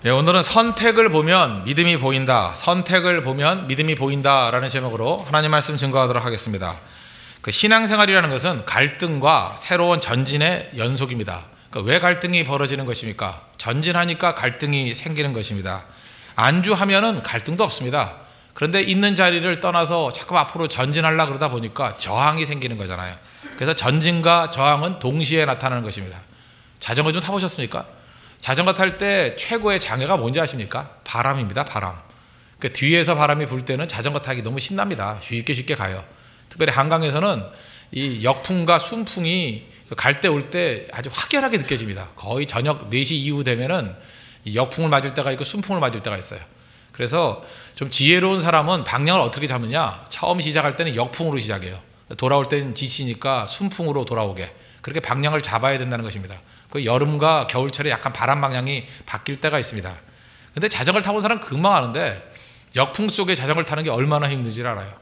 네, 오늘은 선택을 보면 믿음이 보인다, 선택을 보면 믿음이 보인다 라는 제목으로 하나님 말씀 증거하도록 하겠습니다. 그 신앙생활이라는 것은 갈등과 새로운 전진의 연속입니다. 그러니까 왜 갈등이 벌어지는 것입니까? 전진하니까 갈등이 생기는 것입니다. 안주하면은 갈등도 없습니다. 그런데 있는 자리를 떠나서 자꾸 앞으로 전진하려고 그러다 보니까 저항이 생기는 거잖아요. 그래서 전진과 저항은 동시에 나타나는 것입니다. 자전거 좀 타보셨습니까? 자전거 탈 때 최고의 장애가 뭔지 아십니까? 바람입니다. 바람. 그러니까 뒤에서 바람이 불 때는 자전거 타기 너무 신납니다. 쉽게 가요. 특별히 한강에서는 이 역풍과 순풍이 갈 때 올 때 아주 확연하게 느껴집니다. 거의 저녁 4시 이후 되면은 역풍을 맞을 때가 있고 순풍을 맞을 때가 있어요. 그래서 좀 지혜로운 사람은 방향을 어떻게 잡느냐? 처음 시작할 때는 역풍으로 시작해요. 돌아올 때는 지치니까 순풍으로 돌아오게. 그렇게 방향을 잡아야 된다는 것입니다. 그 여름과 겨울철에 약간 바람 방향이 바뀔 때가 있습니다. 근데 자전거를 타본 사람은 금방 아는데 역풍 속에 자전거를 타는 게 얼마나 힘든지를 알아요.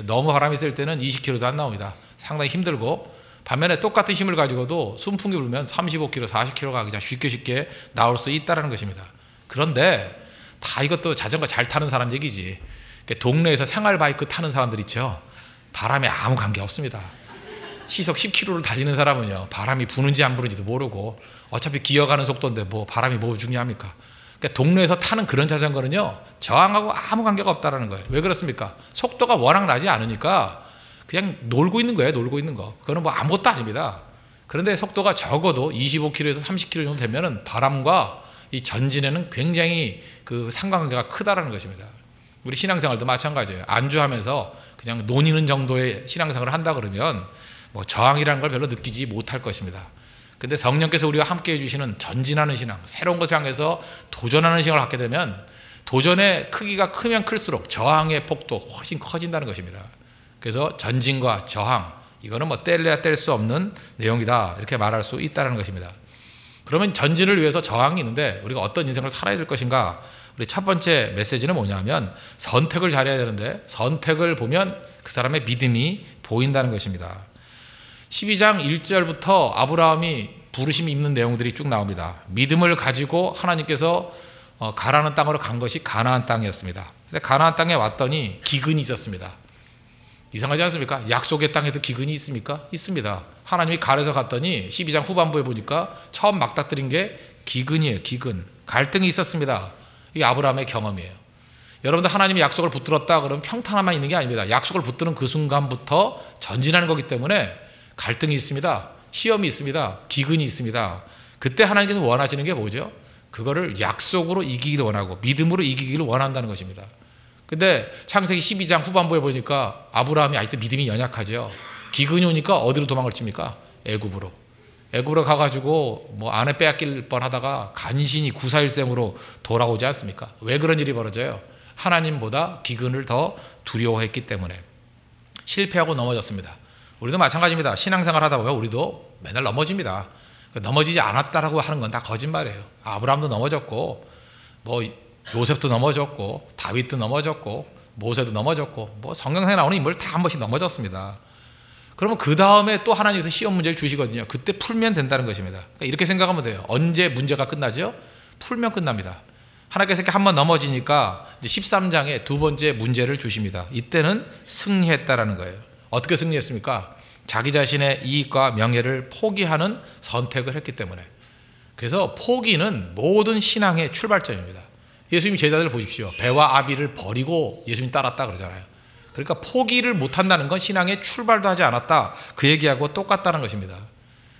너무 바람이 셀 때는 20km도 안 나옵니다. 상당히 힘들고, 반면에 똑같은 힘을 가지고도 순풍이 불면 35km, 40km가 그냥 쉽게 나올 수 있다는 것입니다. 그런데 다 이것도 자전거 잘 타는 사람 얘기지. 동네에서 생활 바이크 타는 사람들 있죠. 바람에 아무 관계 없습니다. 시속 10km를 달리는 사람은요, 바람이 부는지 안 부는지도 모르고 어차피 기어가는 속도인데 뭐 바람이 뭐 중요합니까? 그러니까 동네에서 타는 그런 자전거는요, 저항하고 아무 관계가 없다는 거예요. 왜 그렇습니까? 속도가 워낙 나지 않으니까 그냥 놀고 있는 거예요. 놀고 있는 거. 그거는 뭐 아무것도 아닙니다. 그런데 속도가 적어도 25km에서 30km 정도 되면은 바람과 이 전진에는 굉장히 그 상관관계가 크다라는 것입니다. 우리 신앙생활도 마찬가지예요. 안주하면서 그냥 논의는 정도의 신앙생활을 한다 그러면 뭐 저항이라는 걸 별로 느끼지 못할 것입니다. 근데 성령께서 우리와 함께 해주시는 전진하는 신앙, 새로운 것을 향해서 도전하는 신앙을 갖게 되면 도전의 크기가 크면 클수록 저항의 폭도 훨씬 커진다는 것입니다. 그래서 전진과 저항, 이거는 뭐 뗄래야 뗄 수 없는 내용이다, 이렇게 말할 수 있다는 것입니다. 그러면 전진을 위해서 저항이 있는데 우리가 어떤 인생을 살아야 될 것인가? 우리 첫 번째 메시지는 뭐냐면 선택을 잘해야 되는데, 선택을 보면 그 사람의 믿음이 보인다는 것입니다. 12장 1절부터 아브라함이 부르심이 있는 내용들이 쭉 나옵니다. 믿음을 가지고 하나님께서 가라는 땅으로 간 것이 가나안 땅이었습니다. 근데 가나안 땅에 왔더니 기근이 있었습니다. 이상하지 않습니까? 약속의 땅에도 기근이 있습니까? 있습니다. 하나님이 가래서 갔더니 12장 후반부에 보니까 처음 막다뜨린 게 기근이에요. 기근. 갈등이 있었습니다. 이게 아브라함의 경험이에요. 여러분들 하나님이 약속을 붙들었다 그러면 평탄함만 있는 게 아닙니다. 약속을 붙드는 그 순간부터 전진하는 거기 때문에 갈등이 있습니다. 시험이 있습니다. 기근이 있습니다. 그때 하나님께서 원하시는 게 뭐죠? 그거를 약속으로 이기기를 원하고 믿음으로 이기기를 원한다는 것입니다. 근데 창세기 12장 후반부에 보니까 아브라함이 아직도 믿음이 연약하죠. 기근이 오니까 어디로 도망을 칩니까? 애굽으로. 애굽으로 가가지고 뭐 아내 빼앗길 뻔하다가 간신히 구사일생으로 돌아오지 않습니까? 왜 그런 일이 벌어져요? 하나님보다 기근을 더 두려워했기 때문에. 실패하고 넘어졌습니다. 우리도 마찬가지입니다. 신앙생활 하다 보면 우리도 맨날 넘어집니다. 넘어지지 않았다라고 하는 건 다 거짓말이에요. 아브라함도 넘어졌고, 뭐 요셉도 넘어졌고, 다윗도 넘어졌고, 모세도 넘어졌고, 뭐 성경상에 나오는 인물 다 한 번씩 넘어졌습니다. 그러면 그 다음에 또 하나님께서 시험 문제를 주시거든요. 그때 풀면 된다는 것입니다. 그러니까 이렇게 생각하면 돼요. 언제 문제가 끝나죠? 풀면 끝납니다. 하나님께서 이렇게 한번 넘어지니까 이제 13장에 두 번째 문제를 주십니다. 이때는 승리했다라는 거예요. 어떻게 승리했습니까? 자기 자신의 이익과 명예를 포기하는 선택을 했기 때문에. 그래서 포기는 모든 신앙의 출발점입니다. 예수님 제자들 보십시오. 배와 아비를 버리고 예수님 따랐다 그러잖아요. 그러니까 포기를 못한다는 건 신앙의 출발도 하지 않았다, 그 얘기하고 똑같다는 것입니다.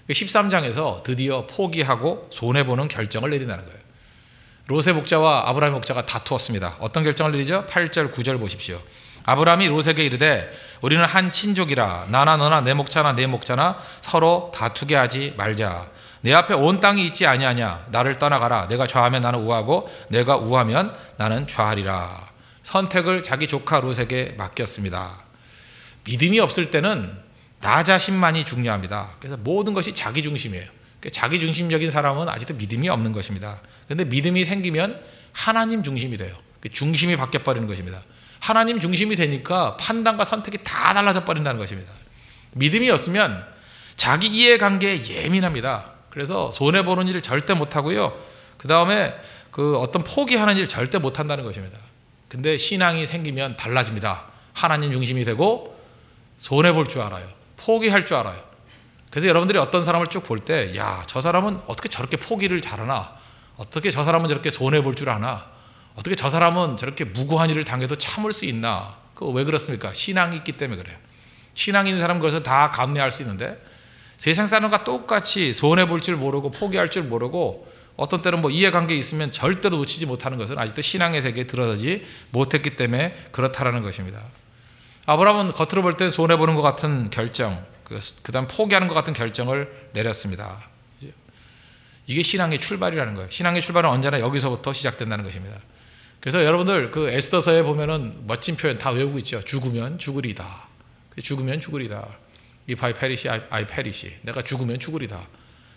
13장에서 드디어 포기하고 손해보는 결정을 내린다는 거예요. 롯의 목자와 아브라함의 목자가 다투었습니다. 어떤 결정을 내리죠? 8절 9절 보십시오. 아브라함이 롯에게 이르되 우리는 한 친족이라 나나 너나 내 목자나 내 목자나 서로 다투게 하지 말자. 내 앞에 온 땅이 있지 아니하냐. 나를 떠나가라. 내가 좌하면 나는 우하고 내가 우하면 나는 좌하리라. 선택을 자기 조카 롯에게 맡겼습니다. 믿음이 없을 때는 나 자신만이 중요합니다. 그래서 모든 것이 자기 중심이에요. 자기 중심적인 사람은 아직도 믿음이 없는 것입니다. 그런데 믿음이 생기면 하나님 중심이 돼요. 중심이 바뀌어버리는 것입니다. 하나님 중심이 되니까 판단과 선택이 다 달라져 버린다는 것입니다. 믿음이 없으면 자기 이해관계에 예민합니다. 그래서 손해보는 일을 절대 못하고요. 그 다음에 그 어떤 포기하는 일 절대 못한다는 것입니다. 근데 신앙이 생기면 달라집니다. 하나님 중심이 되고 손해볼 줄 알아요. 포기할 줄 알아요. 그래서 여러분들이 어떤 사람을 쭉 볼 때, 야, 저 사람은 어떻게 저렇게 포기를 잘하나? 어떻게 저 사람은 저렇게 손해볼 줄 아나? 어떻게 저 사람은 저렇게 무고한 일을 당해도 참을 수 있나? 그거 왜 그렇습니까? 신앙이 있기 때문에 그래요. 신앙이 있는 사람은 그것을 다 감내할 수 있는데, 세상 사람과 똑같이 손해볼 줄 모르고 포기할 줄 모르고 어떤 때는 뭐 이해관계 있으면 절대로 놓치지 못하는 것은 아직도 신앙의 세계에 들어서지 못했기 때문에 그렇다라는 것입니다. 아브라함은 겉으로 볼 때 손해보는 것 같은 결정, 그 다음 포기하는 것 같은 결정을 내렸습니다. 이게 신앙의 출발이라는 거예요. 신앙의 출발은 언제나 여기서부터 시작된다는 것입니다. 그래서 여러분들 그 에스더서에 보면은 멋진 표현 다 외우고 있죠. 죽으면 죽으리다. 죽으면 죽으리다. If I perish, I perish. 내가 죽으면 죽으리다.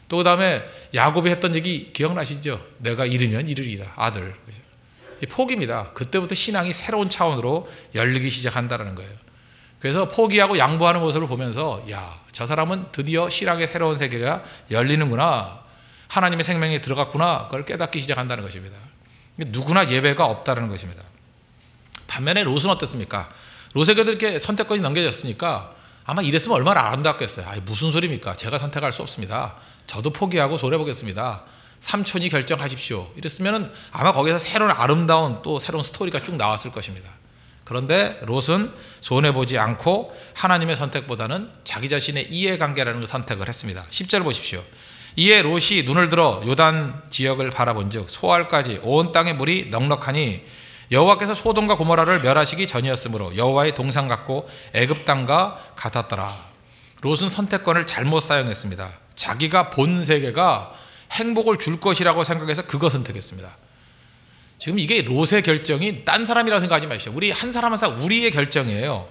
또 그 다음에 야곱이 했던 얘기 기억나시죠? 내가 잃으면 잃으리다. 아들. 포기입니다. 그때부터 신앙이 새로운 차원으로 열리기 시작한다는 거예요. 그래서 포기하고 양보하는 모습을 보면서 야, 저 사람은 드디어 신앙의 새로운 세계가 열리는구나. 하나님의 생명에 들어갔구나. 그걸 깨닫기 시작한다는 것입니다. 누구나 예배가 없다는 것입니다. 반면에 롯은 어땠습니까? 롯에게도 이렇게 선택권이 넘겨졌으니까 아마 이랬으면 얼마나 아름답겠어요. 아이, 무슨 소리입니까? 제가 선택할 수 없습니다. 저도 포기하고 손해보겠습니다. 삼촌이 결정하십시오. 이랬으면 아마 거기서 새로운 아름다운 또 새로운 스토리가 쭉 나왔을 것입니다. 그런데 롯은 손해보지 않고 하나님의 선택보다는 자기 자신의 이해관계라는 걸 선택을 했습니다. 10절 보십시오. 이에 롯이 눈을 들어 요단 지역을 바라본즉 소알까지 온 땅의 물이 넉넉하니 여호와께서 소돔과 고모라를 멸하시기 전이었으므로 여호와의 동상 같고 애굽 땅과 같았더라. 롯은 선택권을 잘못 사용했습니다. 자기가 본 세계가 행복을 줄 것이라고 생각해서 그거 선택했습니다. 지금 이게 롯의 결정이 딴 사람이라고 생각하지 마십시오. 우리 한 사람 한 사람 우리의 결정이에요.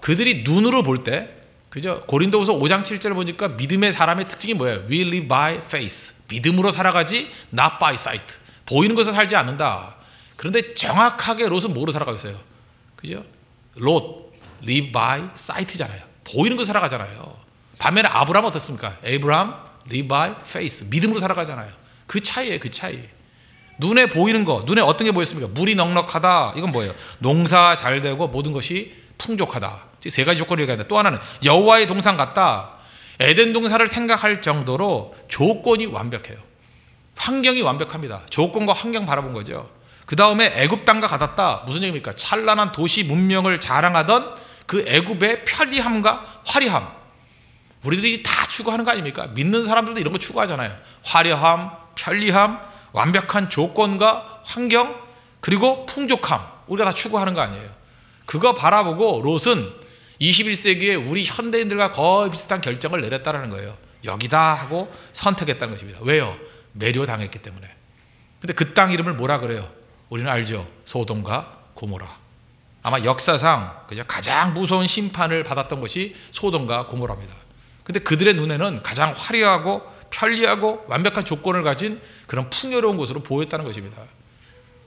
그들이 눈으로 볼 때, 그죠? 고린도후서 5장 7절 보니까 믿음의 사람의 특징이 뭐예요? We live by faith. 믿음으로 살아가지 not by sight. 보이는 것을 살지 않는다. 그런데 정확하게 롯은 뭐로 살아가고 있어요? 그죠? 롯 live by sight잖아요. 보이는 것을 살아가잖아요. 반면에 아브라함은 어떻습니까? 에이브라함 live by faith. 믿음으로 살아가잖아요. 그 차이예요. 그 차이. 눈에 보이는 거, 눈에 어떤 게 보였습니까? 물이 넉넉하다. 이건 뭐예요? 농사 잘 되고 모든 것이 풍족하다. 세 가지 조건을 얘기하는데 또 하나는 여호와의 동산 같다. 에덴 동산을 생각할 정도로 조건이 완벽해요. 환경이 완벽합니다. 조건과 환경 바라본 거죠. 그 다음에 애굽 땅과 같았다. 무슨 얘기입니까? 찬란한 도시 문명을 자랑하던 그 애굽의 편리함과 화려함. 우리들이 다 추구하는 거 아닙니까? 믿는 사람들도 이런 거 추구하잖아요. 화려함, 편리함, 완벽한 조건과 환경, 그리고 풍족함. 우리가 다 추구하는 거 아니에요. 그거 바라보고 롯은 21세기에 우리 현대인들과 거의 비슷한 결정을 내렸다는 거예요. 여기다 하고 선택했다는 것입니다. 왜요? 매료당했기 때문에. 근데 그 땅 이름을 뭐라 그래요? 우리는 알죠. 소돔과 고모라. 아마 역사상 가장 무서운 심판을 받았던 것이 소돔과 고모라입니다. 근데 그들의 눈에는 가장 화려하고 편리하고 완벽한 조건을 가진 그런 풍요로운 곳으로 보였다는 것입니다.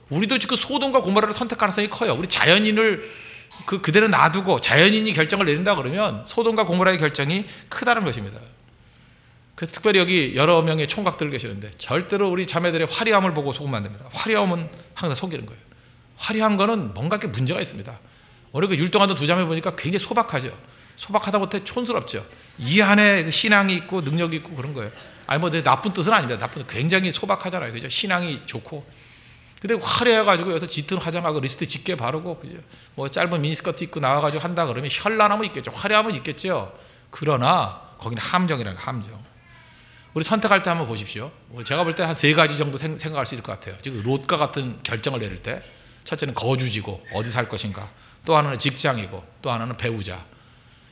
우리도 지금 소돔과 고모라를 선택 가능성이 커요. 우리 자연인을 그대로 놔두고 자연인이 결정을 내린다 그러면 소돔과 고모라의 결정이 크다는 것입니다. 그래서 특별히 여기 여러 명의 총각들 계시는데 절대로 우리 자매들의 화려함을 보고 속으면 안 됩니다. 화려함은 항상 속이는 거예요. 화려한 거는 뭔가 이렇게 문제가 있습니다. 오늘 그 율동하던 두 자매 보니까 굉장히 소박하죠. 소박하다 못해 촌스럽죠. 이 안에 신앙이 있고 능력이 있고 그런 거예요. 아니 뭐 나쁜 뜻은 아닙니다. 나쁜 뜻 굉장히 소박하잖아요. 그죠? 신앙이 좋고. 근데 화려해가지고 여기서 짙은 화장하고 리스트 짙게 바르고 그죠? 뭐 짧은 미니스커트 입고 나와가지고 한다 그러면 현란함은 있겠죠. 화려함은 있겠죠. 그러나 거기는 함정이라는 거예요. 함정. 우리 선택할 때 한번 보십시오. 제가 볼 때 한 세 가지 정도 생각할 수 있을 것 같아요. 지금 롯과 같은 결정을 내릴 때 첫째는 거주지고 어디 살 것인가, 또 하나는 직장이고 또 하나는 배우자.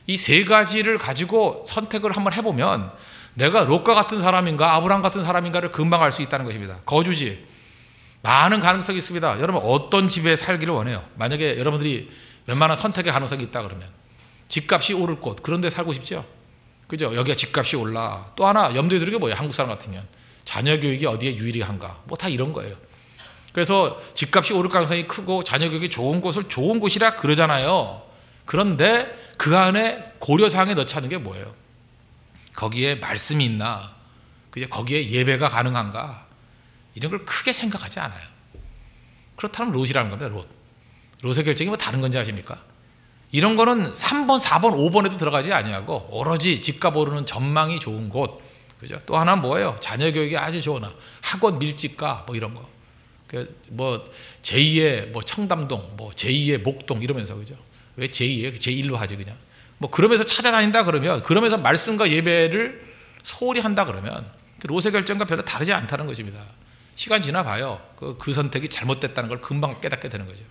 이 세 가지를 가지고 선택을 한번 해보면 내가 롯과 같은 사람인가 아브라함 같은 사람인가를 금방 알 수 있다는 것입니다. 거주지 많은 가능성이 있습니다. 여러분 어떤 집에 살기를 원해요? 만약에 여러분들이 웬만한 선택의 가능성이 있다 그러면 집값이 오를 곳 그런 데 살고 싶죠? 그죠? 여기가 집값이 올라. 또 하나 염두에 두는 게 뭐예요? 한국 사람 같으면 자녀 교육이 어디에 유리한가 뭐 다 이런 거예요. 그래서 집값이 오를 가능성이 크고 자녀 교육이 좋은 곳을 좋은 곳이라 그러잖아요. 그런데 그 안에 고려사항에 넣지 않은 게 뭐예요? 거기에 말씀이 있나? 그게 거기에 예배가 가능한가? 이런 걸 크게 생각하지 않아요. 그렇다면 롯이라는 겁니다. 롯의 결정이 뭐 다른 건지 아십니까? 이런 거는 3번, 4번, 5번에도 들어가지 아니하고 오로지 집값 오르는 전망이 좋은 곳, 그죠? 또 하나 뭐예요? 자녀 교육이 아주 좋은 학원 밀집가 뭐 이런 거, 뭐 제2의 뭐 청담동, 뭐 제2의 목동 이러면서, 그죠? 왜 제2예요? 제1로 하지 그냥. 뭐 그러면서 찾아다닌다 그러면, 그러면서 말씀과 예배를 소홀히 한다 그러면 롯의 결정과 별로 다르지 않다는 것입니다. 시간 지나봐요. 그 선택이 잘못됐다는 걸 금방 깨닫게 되는 거죠.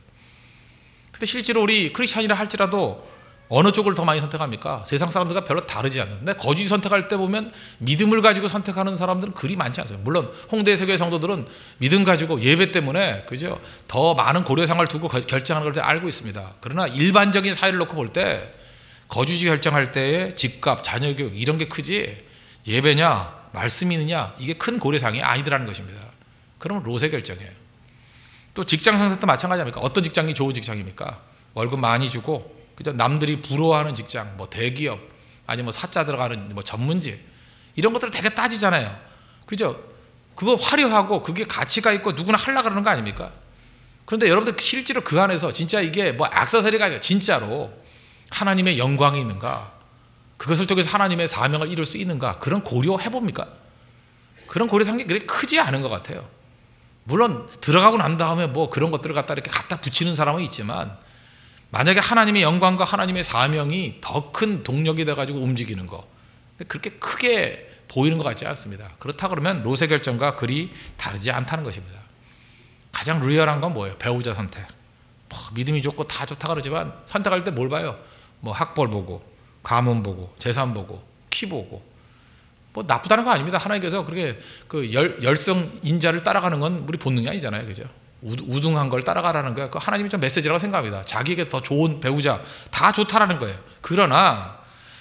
근데 실제로 우리 크리스찬이라 할지라도 어느 쪽을 더 많이 선택합니까? 세상 사람들과 별로 다르지 않는데 거짓 선택할 때 보면 믿음을 가지고 선택하는 사람들은 그리 많지 않습니다. 물론 홍대 세교회 성도들은 믿음 가지고 예배 때문에, 그죠? 더 많은 고려상을 두고 결정하는 걸 알고 있습니다. 그러나 일반적인 사회를 놓고 볼 때 거주지 결정할 때의 집값, 자녀 교육 이런 게 크지 예배냐 말씀이 있느냐 이게 큰 고려상이 아니더라는 것입니다. 그러면 롯의 결정이에요. 또 직장 상태도 마찬가지 아닙니까? 어떤 직장이 좋은 직장입니까? 월급 많이 주고, 그죠? 남들이 부러워하는 직장, 뭐 대기업, 아니면 뭐 사자 들어가는 뭐 전문직, 이런 것들을 되게 따지잖아요. 그죠? 그거 화려하고 그게 가치가 있고 누구나 하려고 그러는 거 아닙니까? 그런데 여러분들 실제로 그 안에서 진짜 이게 뭐 액세서리가 아니라 진짜로 하나님의 영광이 있는가? 그것을 통해서 하나님의 사명을 이룰 수 있는가? 그런 고려해 봅니까? 그런 고려상이 그렇게 크지 않은 것 같아요. 물론 들어가고 난 다음에 뭐 그런 것들을 갖다 이렇게 갖다 붙이는 사람은 있지만, 만약에 하나님의 영광과 하나님의 사명이 더 큰 동력이 돼가지고 움직이는 거, 그렇게 크게 보이는 것 같지 않습니다. 그렇다 그러면 롯의 결정과 그리 다르지 않다는 것입니다. 가장 리얼한 건 뭐예요? 배우자 선택. 뭐 믿음이 좋고 다 좋다 그러지만 선택할 때 뭘 봐요? 뭐 학벌 보고, 가문 보고, 재산 보고, 키 보고. 뭐 나쁘다는 거 아닙니다. 하나님께서 그렇게 그 열성 인자를 따라가는 건 우리 본능이 아니잖아요, 그죠? 우등한 걸 따라가라는 거, 그 하나님이 좀 메시지라고 생각합니다. 자기에게 더 좋은 배우자 다 좋다라는 거예요. 그러나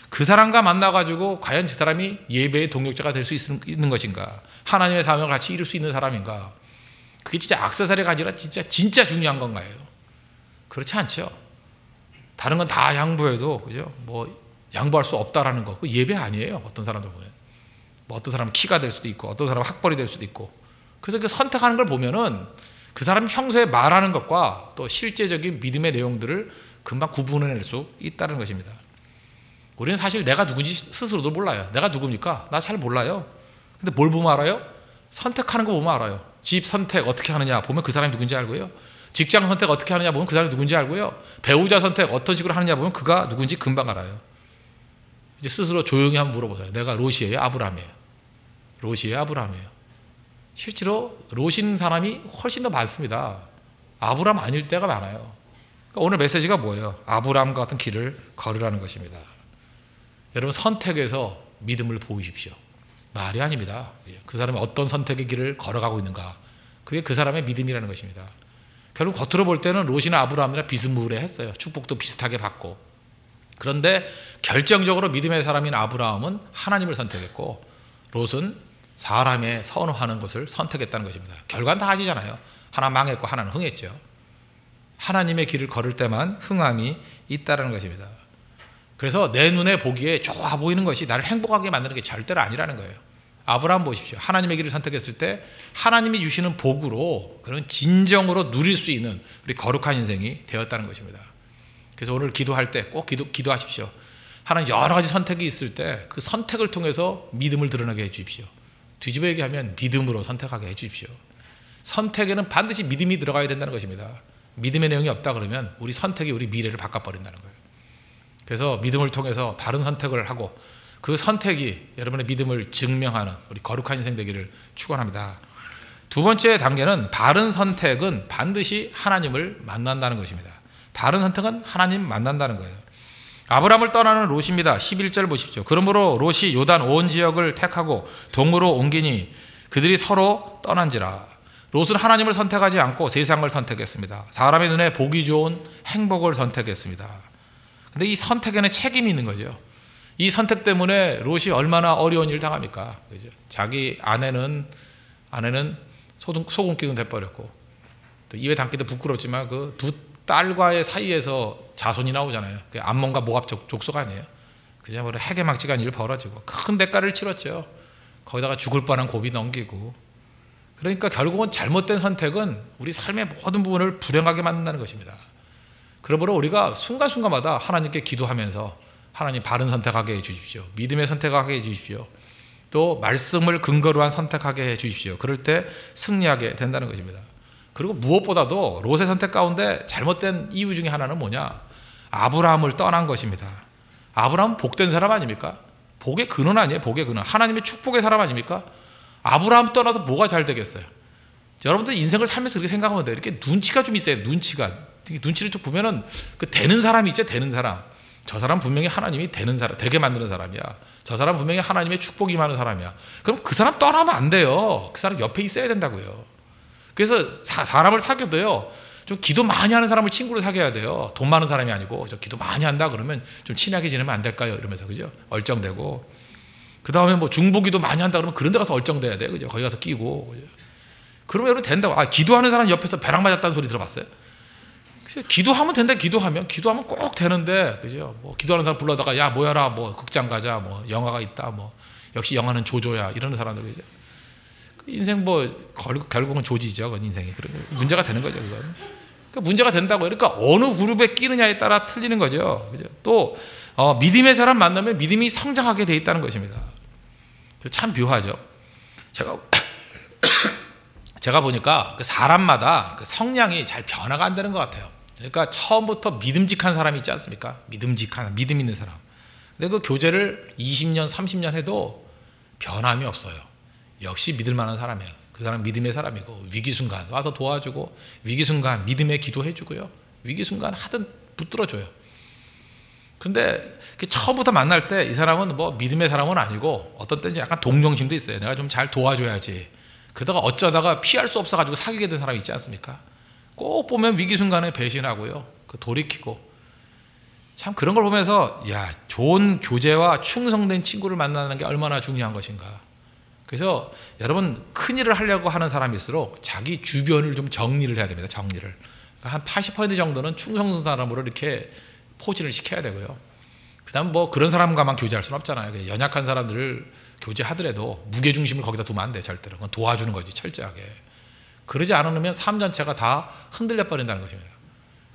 그 사람과 만나가지고 과연 그 사람이 예배의 동력자가 될 수 있는 것인가? 하나님의 사명을 같이 이룰 수 있는 사람인가? 그게 진짜 액세서리가 아니라 진짜 중요한 건가요? 그렇지 않죠. 다른 건 다 양보해도, 그죠? 뭐 양보할 수 없다라는 거, 그 예배 아니에요. 어떤 사람들 보면. 뭐 어떤 사람은 키가 될 수도 있고, 어떤 사람은 학벌이 될 수도 있고. 그래서 그 선택하는 걸 보면은 그 사람이 평소에 말하는 것과 또 실제적인 믿음의 내용들을 금방 구분해낼 수 있다는 것입니다. 우리는 사실 내가 누군지 스스로도 몰라요. 내가 누굽니까? 나 잘 몰라요. 근데 뭘 보면 알아요? 선택하는 거 보면 알아요. 집 선택 어떻게 하느냐 보면 그 사람이 누군지 알고요. 직장 선택 어떻게 하느냐 보면 그 사람이 누군지 알고요. 배우자 선택 어떤 식으로 하느냐 보면 그가 누군지 금방 알아요. 이제 스스로 조용히 한번 물어보세요. 내가 롯이에요? 아브라함이에요? 롯이에요? 아브라함이에요? 실제로 롯인 사람이 훨씬 더 많습니다. 아브라함 아닐 때가 많아요. 그러니까 오늘 메시지가 뭐예요? 아브라함과 같은 길을 걸으라는 것입니다. 여러분, 선택에서 믿음을 보이십시오. 말이 아닙니다. 그 사람이 어떤 선택의 길을 걸어가고 있는가, 그게 그 사람의 믿음이라는 것입니다. 결국 겉으로 볼 때는 롯이나 아브라함이나 비스무리했어요. 축복도 비슷하게 받고. 그런데 결정적으로 믿음의 사람인 아브라함은 하나님을 선택했고, 롯은 사람의 선호하는 것을 선택했다는 것입니다. 결과는 다 아시잖아요. 하나 망했고 하나는 흥했죠. 하나님의 길을 걸을 때만 흥함이 있다는 것입니다. 그래서 내 눈에 보기에 좋아 보이는 것이 나를 행복하게 만드는 게 절대로 아니라는 거예요. 아브라함 보십시오. 하나님의 길을 선택했을 때 하나님이 주시는 복으로, 그런 진정으로 누릴 수 있는 우리 거룩한 인생이 되었다는 것입니다. 그래서 오늘 기도할 때 꼭 기도하십시오. 하나님, 여러 가지 선택이 있을 때 그 선택을 통해서 믿음을 드러나게 해 주십시오. 뒤집어 얘기하면 믿음으로 선택하게 해 주십시오. 선택에는 반드시 믿음이 들어가야 된다는 것입니다. 믿음의 내용이 없다 그러면 우리 선택이 우리 미래를 바꿔버린다는 거예요. 그래서 믿음을 통해서 바른 선택을 하고 그 선택이 여러분의 믿음을 증명하는 우리 거룩한 인생 되기를 축원합니다. 두 번째 단계는 바른 선택은 반드시 하나님을 만난다는 것입니다. 바른 선택은 하나님 만난다는 거예요. 아브라함을 떠나는 롯입니다. 11절 보십시오. 그러므로 롯이 요단 온 지역을 택하고 동으로 옮기니 그들이 서로 떠난지라. 롯은 하나님을 선택하지 않고 세상을 선택했습니다. 사람의 눈에 보기 좋은 행복을 선택했습니다. 근데 이 선택에는 책임이 있는 거죠. 이 선택 때문에 롯이 얼마나 어려운 일을 당합니까? 그죠? 자기 아내는 소금기둥 돼버렸고, 또 입에 담기도 부끄럽지만 그 두 딸과의 사이에서 자손이 나오잖아요. 암몬과 모압 족속 아니에요. 그저 해괴막직한 일 벌어지고 큰 대가를 치렀죠. 거기다가 죽을 뻔한 고비 넘기고, 그러니까 결국은 잘못된 선택은 우리 삶의 모든 부분을 불행하게 만든다는 것입니다. 그러므로 우리가 순간순간마다 하나님께 기도하면서 하나님 바른 선택하게 해주십시오. 믿음의 선택하게 해주십시오. 또 말씀을 근거로 한 선택하게 해주십시오. 그럴 때 승리하게 된다는 것입니다. 그리고 무엇보다도 롯의 선택 가운데 잘못된 이유 중에 하나는 뭐냐? 아브라함을 떠난 것입니다. 아브라함은 복된 사람 아닙니까? 복의 근원 아니에요? 복의 근원. 하나님의 축복의 사람 아닙니까? 아브라함 떠나서 뭐가 잘 되겠어요? 여러분들 인생을 살면서 그렇게 생각하면 돼요. 이렇게 눈치가 좀 있어요. 눈치를 좀 보면은 그 되는 사람이 있죠. 되는 사람. 저 사람 분명히 하나님이 되는 사람, 되게 만드는 사람이야. 저 사람 분명히 하나님의 축복이 많은 사람이야. 그럼 그 사람 떠나면 안 돼요. 그 사람 옆에 있어야 된다고요. 그래서 사람을 사귀어도요, 좀 기도 많이 하는 사람을 친구로 사귀어야 돼요. 돈 많은 사람이 아니고, 저 기도 많이 한다 그러면 좀 친하게 지내면 안 될까요? 이러면서, 그죠? 얼쩡대고. 그 다음에 뭐 중보기도 많이 한다 그러면 그런 데 가서 얼쩡대야 돼. 그죠? 거기 가서 끼고. 그죠? 그러면 여러분 된다고. 기도하는 사람 옆에서 벼락 맞았다는 소리 들어봤어요? 기도하면 된다. 기도하면 꼭 되는데, 그죠? 뭐 기도하는 사람 불러다가 야 모여라, 뭐 극장 가자, 뭐 영화가 있다, 뭐 역시 영화는 조조야, 이러는 사람들. 그죠? 인생 뭐 결국은 조지죠. 그건 인생이. 문제가 되는 거죠. 그건. 그러니까 문제가 된다고. 그러니까 어느 그룹에 끼느냐에 따라 틀리는 거죠. 그죠? 또 믿음의 사람 만나면 믿음이 성장하게 돼 있다는 것입니다. 참 묘하죠. 제가 보니까 사람마다 성향이 잘 변화가 안 되는 것 같아요. 그러니까 처음부터 믿음직한 사람이 있지 않습니까? 믿음 있는 사람. 근데 그 교제를 20년, 30년 해도 변함이 없어요. 역시 믿을 만한 사람이에요. 그 사람 믿음의 사람이고, 위기순간 와서 도와주고, 위기순간 믿음의 기도해주고요, 위기순간 하든 붙들어줘요. 근데 처음부터 만날 때 이 사람은 뭐 믿음의 사람은 아니고, 어떤 때는 약간 동정심도 있어요. 내가 좀 잘 도와줘야지. 그러다가 어쩌다가 피할 수 없어가지고 사귀게 된 사람이 있지 않습니까? 꼭 보면 위기순간에 배신하고요, 돌이키고. 참 그런 걸 보면서 야, 좋은 교제와 충성된 친구를 만나는 게 얼마나 중요한 것인가. 그래서 여러분, 큰일을 하려고 하는 사람일수록 자기 주변을 좀 정리를 해야 됩니다. 정리를. 그러니까 한 80% 정도는 충성스러운 사람으로 이렇게 포진을 시켜야 되고요. 그 다음 뭐 그런 사람과만 교제할 수는 없잖아요. 연약한 사람들을 교제하더라도 무게중심을 거기다 두면 안 돼. 절대로. 그건 도와주는 거지, 철저하게. 그러지 않으면 삶 전체가 다 흔들려 버린다는 것입니다.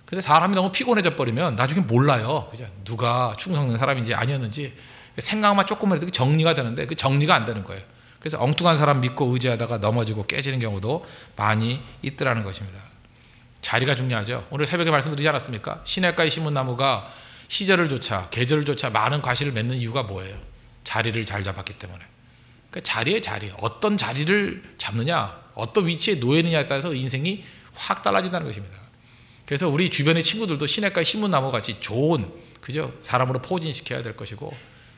근데 사람이 너무 피곤해져 버리면 나중에 몰라요. 그죠? 누가 충성된 사람인지 아니었는지. 생각만 조금만 해도 정리가 되는데 그 정리가 안 되는 거예요. 그래서 엉뚱한 사람 믿고 의지하다가 넘어지고 깨지는 경우도 많이 있더라는 것입니다. 자리가 중요하죠. 오늘 새벽에 말씀드리지 않았습니까? 시냇가에 심은 나무가 시절을 조차, 계절을 조차 많은 과실을 맺는 이유가 뭐예요? 자리를 잘 잡았기 때문에. 그러니까 자리. 어떤 자리를 잡느냐, 어떤 위치에 놓이느냐에 따라서 인생이 확 달라진다는 것입니다. 그래서 우리 주변의 친구들도 시냇가에 심은 나무 같이 좋은, 그죠? 사람으로 포진시켜야 될 것이고,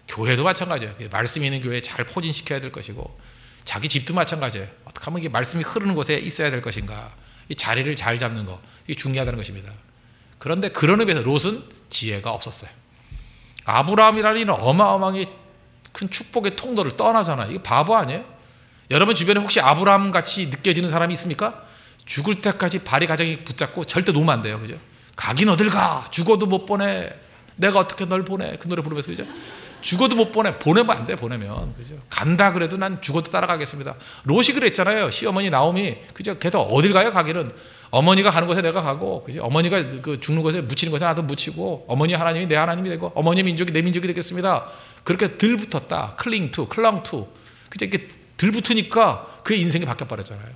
교회도 마찬가지예요. 말씀이 있는 교회에 잘 포진시켜야 될 것이고, 자기 집도 마찬가지예요. 어떻게 하면 이게 말씀이 흐르는 곳에 있어야 될 것인가. 이 자리를 잘 잡는 거, 이게 중요하다는 것입니다. 그런데 그런 의미에서 롯은 지혜가 없었어요. 아브라함이라는 이는 어마어마하게 큰 축복의 통로를 떠나잖아요. 이게 바보 아니에요? 여러분 주변에 혹시 아브라함 같이 느껴지는 사람이 있습니까? 죽을 때까지 발이 가장이 붙잡고 절대 놓으면 안 돼요. 그죠? 가긴 어딜 가? 죽어도 못 보내. 내가 어떻게 널 보내? 그 노래 부르면서, 그죠? 죽어도 못 보내. 보내면 안 돼. 보내면. 그죠? 간다 그래도 난 죽어도 따라가겠습니다. 롯이 그랬잖아요. 시어머니 나오미. 그죠? 걔도 어딜 가요? 가기는. 어머니가 가는 곳에 내가 가고, 그죠? 어머니가 그 죽는 곳에 묻히는 곳에 나도 묻히고, 어머니 하나님이 내 하나님이 되고, 어머니 민족이 내 민족이 되겠습니다. 그렇게 들붙었다. 클링 투. 그죠? 이렇게 들붙으니까 그의 인생이 바뀌어버렸잖아요.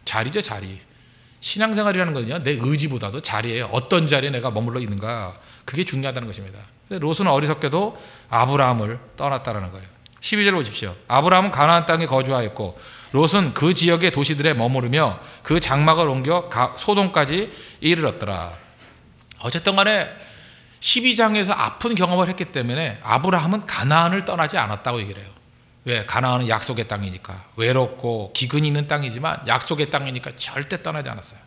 자리죠, 자리. 신앙생활이라는 거는요, 내 의지보다도 자리예요. 어떤 자리에 내가 머물러 있는가. 그게 중요하다는 것입니다. 롯은 어리석게도 아브라함을 떠났다는 거예요. 12절 보십시오. 아브라함은 가나안 땅에 거주하였고 롯은 그 지역의 도시들에 머무르며 그 장막을 옮겨 소돔까지 이르렀더라. 어쨌든 간에 12장에서 아픈 경험을 했기 때문에 아브라함은 가나안을 떠나지 않았다고 얘기를 해요. 왜? 가나안은 약속의 땅이니까. 외롭고 기근이 있는 땅이지만 약속의 땅이니까 절대 떠나지 않았어요.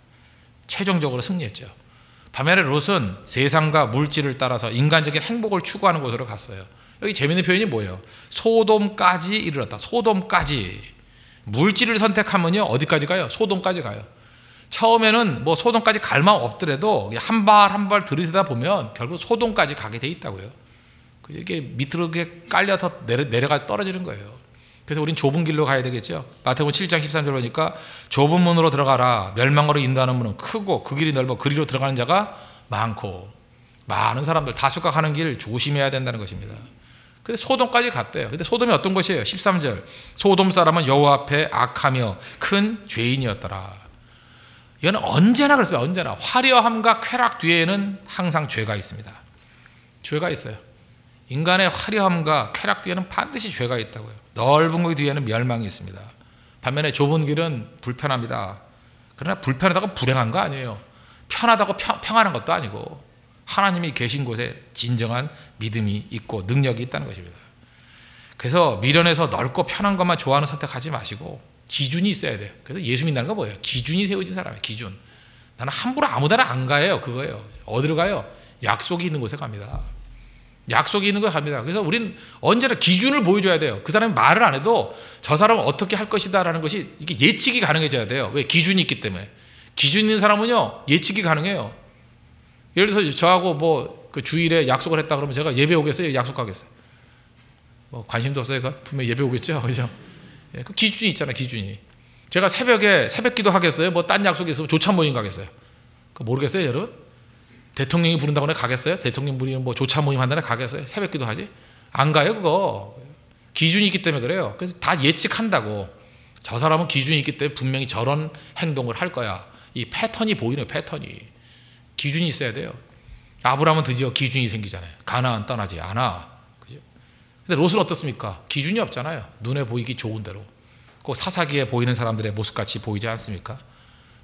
최종적으로 승리했죠. 반면에 롯은 세상과 물질을 따라서 인간적인 행복을 추구하는 곳으로 갔어요. 여기 재미있는 표현이 뭐예요? 소돔까지 이르렀다. 소돔까지. 물질을 선택하면요, 어디까지 가요? 소돔까지 가요. 처음에는 뭐 소돔까지 갈 마음 없더라도 한 발 한 발 들이대다 보면 결국 소돔까지 가게 돼 있다고요. 이게 밑으로 깔려서 내려가 떨어지는 거예요. 그래서 우린 좁은 길로 가야 되겠죠. 마태복음 7장 13절 보니까 좁은 문으로 들어가라. 멸망으로 인도하는 문은 크고 그 길이 넓어 그리로 들어가는 자가 많고, 많은 사람들 다수가 가는 길 조심해야 된다는 것입니다. 근데 소돔까지 갔대요. 근데 소돔이 어떤 것이에요? 13절. 소돔 사람은 여호와 앞에 악하며 큰 죄인이었더라. 이거는 언제나 그렇습니다. 언제나 화려함과 쾌락 뒤에는 항상 죄가 있습니다. 죄가 있어요. 인간의 화려함과 쾌락 뒤에는 반드시 죄가 있다고요. 넓은 거 뒤에는 멸망이 있습니다. 반면에 좁은 길은 불편합니다. 그러나 불편하다고 불행한 거 아니에요. 편하다고 평안한 것도 아니고 하나님이 계신 곳에 진정한 믿음이 있고 능력이 있다는 것입니다. 그래서 미련해서 넓고 편한 것만 좋아하는 선택하지 마시고 기준이 있어야 돼요. 그래서 예수 믿는다는 건 뭐예요? 기준이 세워진 사람이에요. 기준. 나는 함부로 아무 데나 안 가요. 그거예요. 어디로 가요? 약속이 있는 곳에 갑니다. 약속이 있는 곳에 갑니다. 그래서 우리는 언제나 기준을 보여줘야 돼요. 그 사람이 말을 안 해도 저 사람은 어떻게 할 것이다 라는 것이 이게 예측이 가능해져야 돼요. 왜? 기준이 있기 때문에. 기준 있는 사람은요 예측이 가능해요. 예를 들어서 저하고 뭐 그 주일에 약속을 했다 그러면 제가 예배 오겠어요? 약속하겠어요? 뭐 관심도 없어요. 분명히 예배 오겠죠? 그죠? 예, 그 기준이 있잖아요. 기준이. 제가 새벽에 새벽기도 하겠어요? 뭐 딴 약속이 있으면 조찬 모임 가겠어요? 그거 모르겠어요, 여러분? 대통령이 부른다고 해서 가겠어요? 대통령 부리는 뭐 조찬 모임 한다고 가겠어요? 새벽기도 하지? 안 가요, 그거. 기준이 있기 때문에 그래요. 그래서 다 예측한다고. 저 사람은 기준이 있기 때문에 분명히 저런 행동을 할 거야. 이 패턴이 보이네요, 패턴이. 기준이 있어야 돼요. 아브라함은 드디어 기준이 생기잖아요. 가나안 떠나지 않아. 그죠? 근데 롯은 어떻습니까? 기준이 없잖아요. 눈에 보이기 좋은 대로. 그 사사기에 보이는 사람들의 모습같이 보이지 않습니까?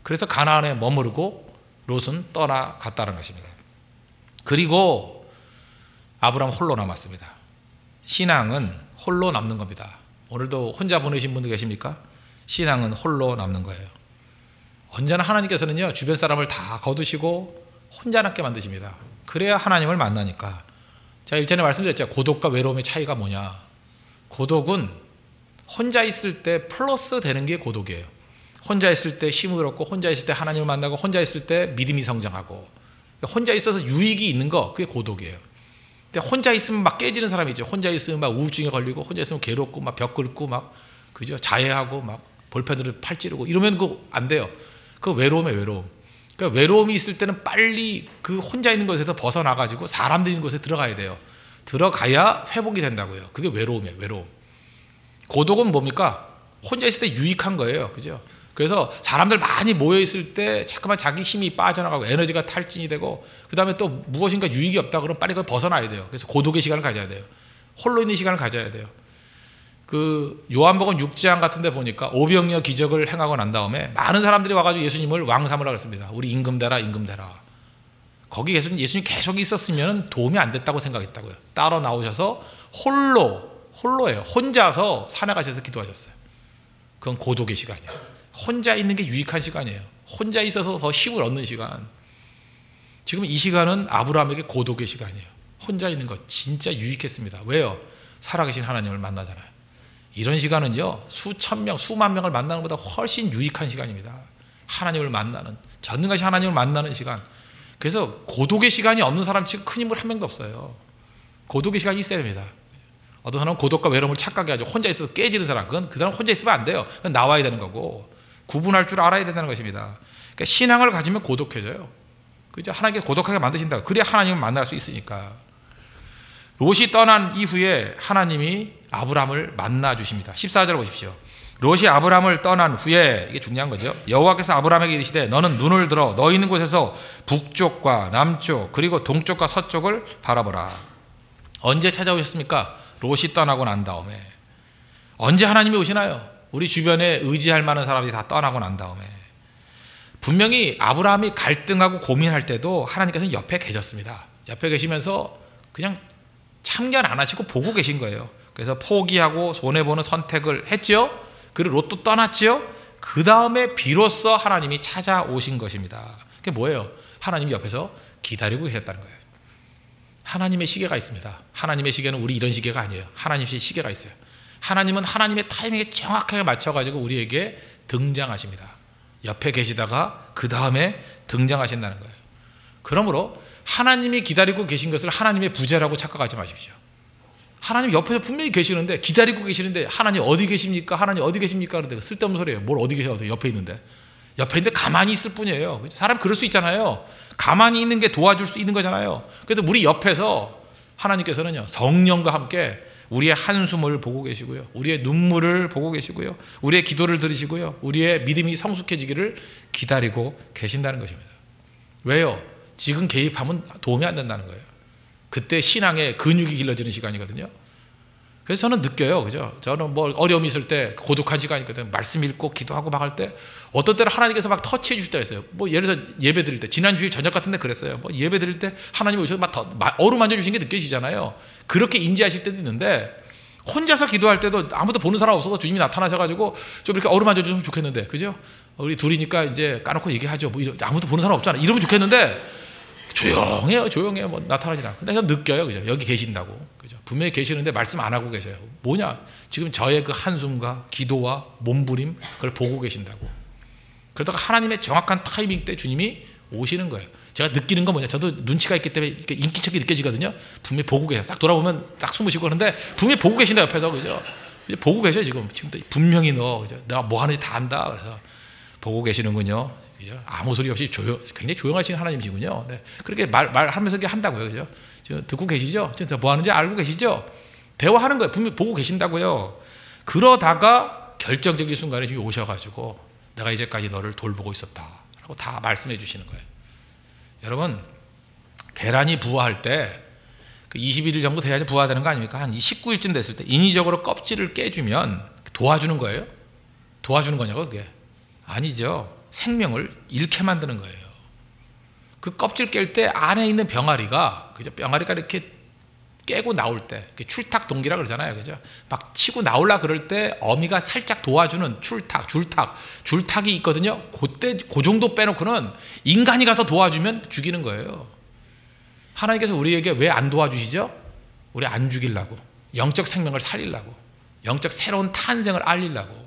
그래서 가나안에 머무르고 롯은 떠나갔다는 것입니다. 그리고 아브라함 홀로 남았습니다. 신앙은 홀로 남는 겁니다. 오늘도 혼자 보내신 분들 계십니까? 신앙은 홀로 남는 거예요. 언제나 하나님께서는요 주변 사람을 다 거두시고 혼자 남게 만드십니다. 그래야 하나님을 만나니까. 제가 일전에 말씀드렸죠. 고독과 외로움의 차이가 뭐냐. 고독은 혼자 있을 때 플러스 되는 게 고독이에요. 혼자 있을 때 힘을 얻고 혼자 있을 때 하나님을 만나고 혼자 있을 때 믿음이 성장하고 혼자 있어서 유익이 있는 거 그게 고독이에요. 근데 혼자 있으면 막 깨지는 사람이 있죠. 혼자 있으면 막 우울증에 걸리고 혼자 있으면 괴롭고 막 벽 긁고 막 그죠? 자해하고 막 볼펜으로 팔 찌르고 이러면 그거 안 돼요. 그 외로움이에요, 외로움. 그러니까 외로움이 있을 때는 빨리 그 혼자 있는 곳에서 벗어나가지고 사람들 있는 곳에 들어가야 돼요. 들어가야 회복이 된다고요. 그게 외로움이에요, 외로움. 고독은 뭡니까? 혼자 있을 때 유익한 거예요. 그죠? 그래서 사람들 많이 모여 있을 때 자꾸만 자기 힘이 빠져나가고 에너지가 탈진이 되고 그 다음에 또 무엇인가 유익이 없다 그러면 빨리 그걸 벗어나야 돼요. 그래서 고독의 시간을 가져야 돼요. 홀로 있는 시간을 가져야 돼요. 그 요한복음 6장 같은 데 보니까 오병이어 기적을 행하고 난 다음에 많은 사람들이 와가지고 예수님을 왕 삼으라고 했습니다. 우리 임금 대라, 임금 대라. 거기 예수님 계속 있었으면 도움이 안 됐다고 생각했다고요. 따로 나오셔서 홀로예요. 혼자서 산에 가셔서 기도하셨어요. 그건 고독의 시간이에요. 혼자 있는 게 유익한 시간이에요. 혼자 있어서 더 힘을 얻는 시간. 지금 이 시간은 아브라함에게 고독의 시간이에요. 혼자 있는 것 진짜 유익했습니다. 왜요? 살아계신 하나님을 만나잖아요. 이런 시간은요 수천 명, 수만 명을 만나는 것보다 훨씬 유익한 시간입니다. 하나님을 만나는, 전능하신 하나님을 만나는 시간. 그래서 고독의 시간이 없는 사람 지금 큰 인물 한 명도 없어요. 고독의 시간이 있어야 됩니다. 어떤 사람은 고독과 외로움을 착각해 가지고 혼자 있어서 깨지는 사람, 그건 그 사람 혼자 있으면 안 돼요. 그건 나와야 되는 거고 구분할 줄 알아야 된다는 것입니다. 그러니까 신앙을 가지면 고독해져요. 그죠? 하나님께 고독하게 만드신다. 그래야 하나님을 만날 수 있으니까. 롯이 떠난 이후에 하나님이 아브라함을 만나 주십니다. 14절 보십시오. 롯이 아브라함을 떠난 후에, 이게 중요한 거죠. 여호와께서 아브라함에게 이르시되 너는 눈을 들어 너 있는 곳에서 북쪽과 남쪽 그리고 동쪽과 서쪽을 바라보라. 언제 찾아오셨습니까? 롯이 떠나고 난 다음에. 언제 하나님이 오시나요? 우리 주변에 의지할 만한 사람들이 다 떠나고 난 다음에. 분명히 아브라함이 갈등하고 고민할 때도 하나님께서는 옆에 계셨습니다. 옆에 계시면서 그냥 참견 안 하시고 보고 계신 거예요. 그래서 포기하고 손해보는 선택을 했지요. 그리고 롯도 떠났지요. 그 다음에 비로소 하나님이 찾아오신 것입니다. 그게 뭐예요? 하나님이 옆에서 기다리고 계셨다는 거예요. 하나님의 시계가 있습니다. 하나님의 시계는 우리 이런 시계가 아니에요. 하나님의 시계가 있어요. 하나님은 하나님의 타이밍에 정확하게 맞춰가지고 우리에게 등장하십니다. 옆에 계시다가 그 다음에 등장하신다는 거예요. 그러므로 하나님이 기다리고 계신 것을 하나님의 부재라고 착각하지 마십시오. 하나님 옆에서 분명히 계시는데, 기다리고 계시는데, 하나님 어디 계십니까? 하나님 어디 계십니까? 그런데 쓸데없는 소리예요. 뭘 어디 계셔? 옆에 있는데. 옆에 있는데 가만히 있을 뿐이에요. 사람 그럴 수 있잖아요. 가만히 있는 게 도와줄 수 있는 거잖아요. 그래서 우리 옆에서 하나님께서는요, 성령과 함께 우리의 한숨을 보고 계시고요, 우리의 눈물을 보고 계시고요, 우리의 기도를 들으시고요, 우리의 믿음이 성숙해지기를 기다리고 계신다는 것입니다. 왜요? 지금 개입하면 도움이 안 된다는 거예요. 그때 신앙의 근육이 길러지는 시간이거든요. 그래서 저는 느껴요. 그죠? 저는 뭐 어려움이 있을 때 고독한 시간이거든요. 말씀 읽고 기도하고 막 할 때 어떤 때는 하나님께서 막 터치해 주실 때가 있어요. 뭐 예를 들어서 예배 드릴 때, 지난주에 저녁 같은 데 그랬어요. 뭐 예배 드릴 때 하나님이 오셔서 막 어루만져 주신 게 느껴지잖아요. 그렇게 임재하실 때도 있는데, 혼자서 기도할 때도 아무도 보는 사람 없어서 주님이 나타나셔가지고 좀 이렇게 어루만져 주시면 좋겠는데, 그죠? 우리 둘이니까 이제 까놓고 얘기하죠. 뭐 아무도 보는 사람 없잖아. 이러면 좋겠는데, 조용해요. 뭐 나타나지 않아. 근데 저는 느껴요. 그죠? 여기 계신다고. 그죠? 분명히 계시는데 말씀 안 하고 계셔요. 뭐냐? 지금 저의 그 한숨과 기도와 몸부림, 그걸 보고 계신다고. 그러다가 하나님의 정확한 타이밍 때 주님이 오시는 거예요. 제가 느끼는 건 뭐냐? 저도 눈치가 있기 때문에 이렇게 인기척이 느껴지거든요. 분명히 보고 계세요. 딱 돌아보면 딱 숨으시고 그러는데 분명히 보고 계신다, 옆에서. 그죠? 이제 보고 계셔요. 지금 분명히 그죠? 내가 뭐 하는지 다 안다. 그래서 보고 계시는군요. 그죠? 아무 소리 없이 굉장히 조용하신 하나님이시군요. 네. 그렇게 말하면서 이렇게 한다고요. 그죠? 지금 듣고 계시죠? 지금 뭐 하는지 알고 계시죠? 대화하는 거예요. 분명히 보고 계신다고요. 그러다가 결정적인 순간에 주님이 오셔가지고 내가 이제까지 너를 돌보고 있었다 라고 다 말씀해 주시는 거예요. 여러분, 계란이 부화할 때 그 21일 정도 돼야지 부화되는 거 아닙니까? 한 19일쯤 됐을 때 인위적으로 껍질을 깨주면 도와주는 거예요? 도와주는 거냐고, 그게? 아니죠. 생명을 잃게 만드는 거예요. 그 껍질 깰 때 안에 있는 병아리가, 그죠? 병아리가 이렇게 깨고 나올 때, 출탁 동기라 그러잖아요. 그죠? 막 치고 나올라 그럴 때 어미가 살짝 도와주는 줄탁이 있거든요. 그때 그 정도 빼놓고는 인간이 가서 도와주면 죽이는 거예요. 하나님께서 우리에게 왜 안 도와주시죠? 우리 안 죽이려고, 영적 생명을 살리려고, 영적 새로운 탄생을 알리려고.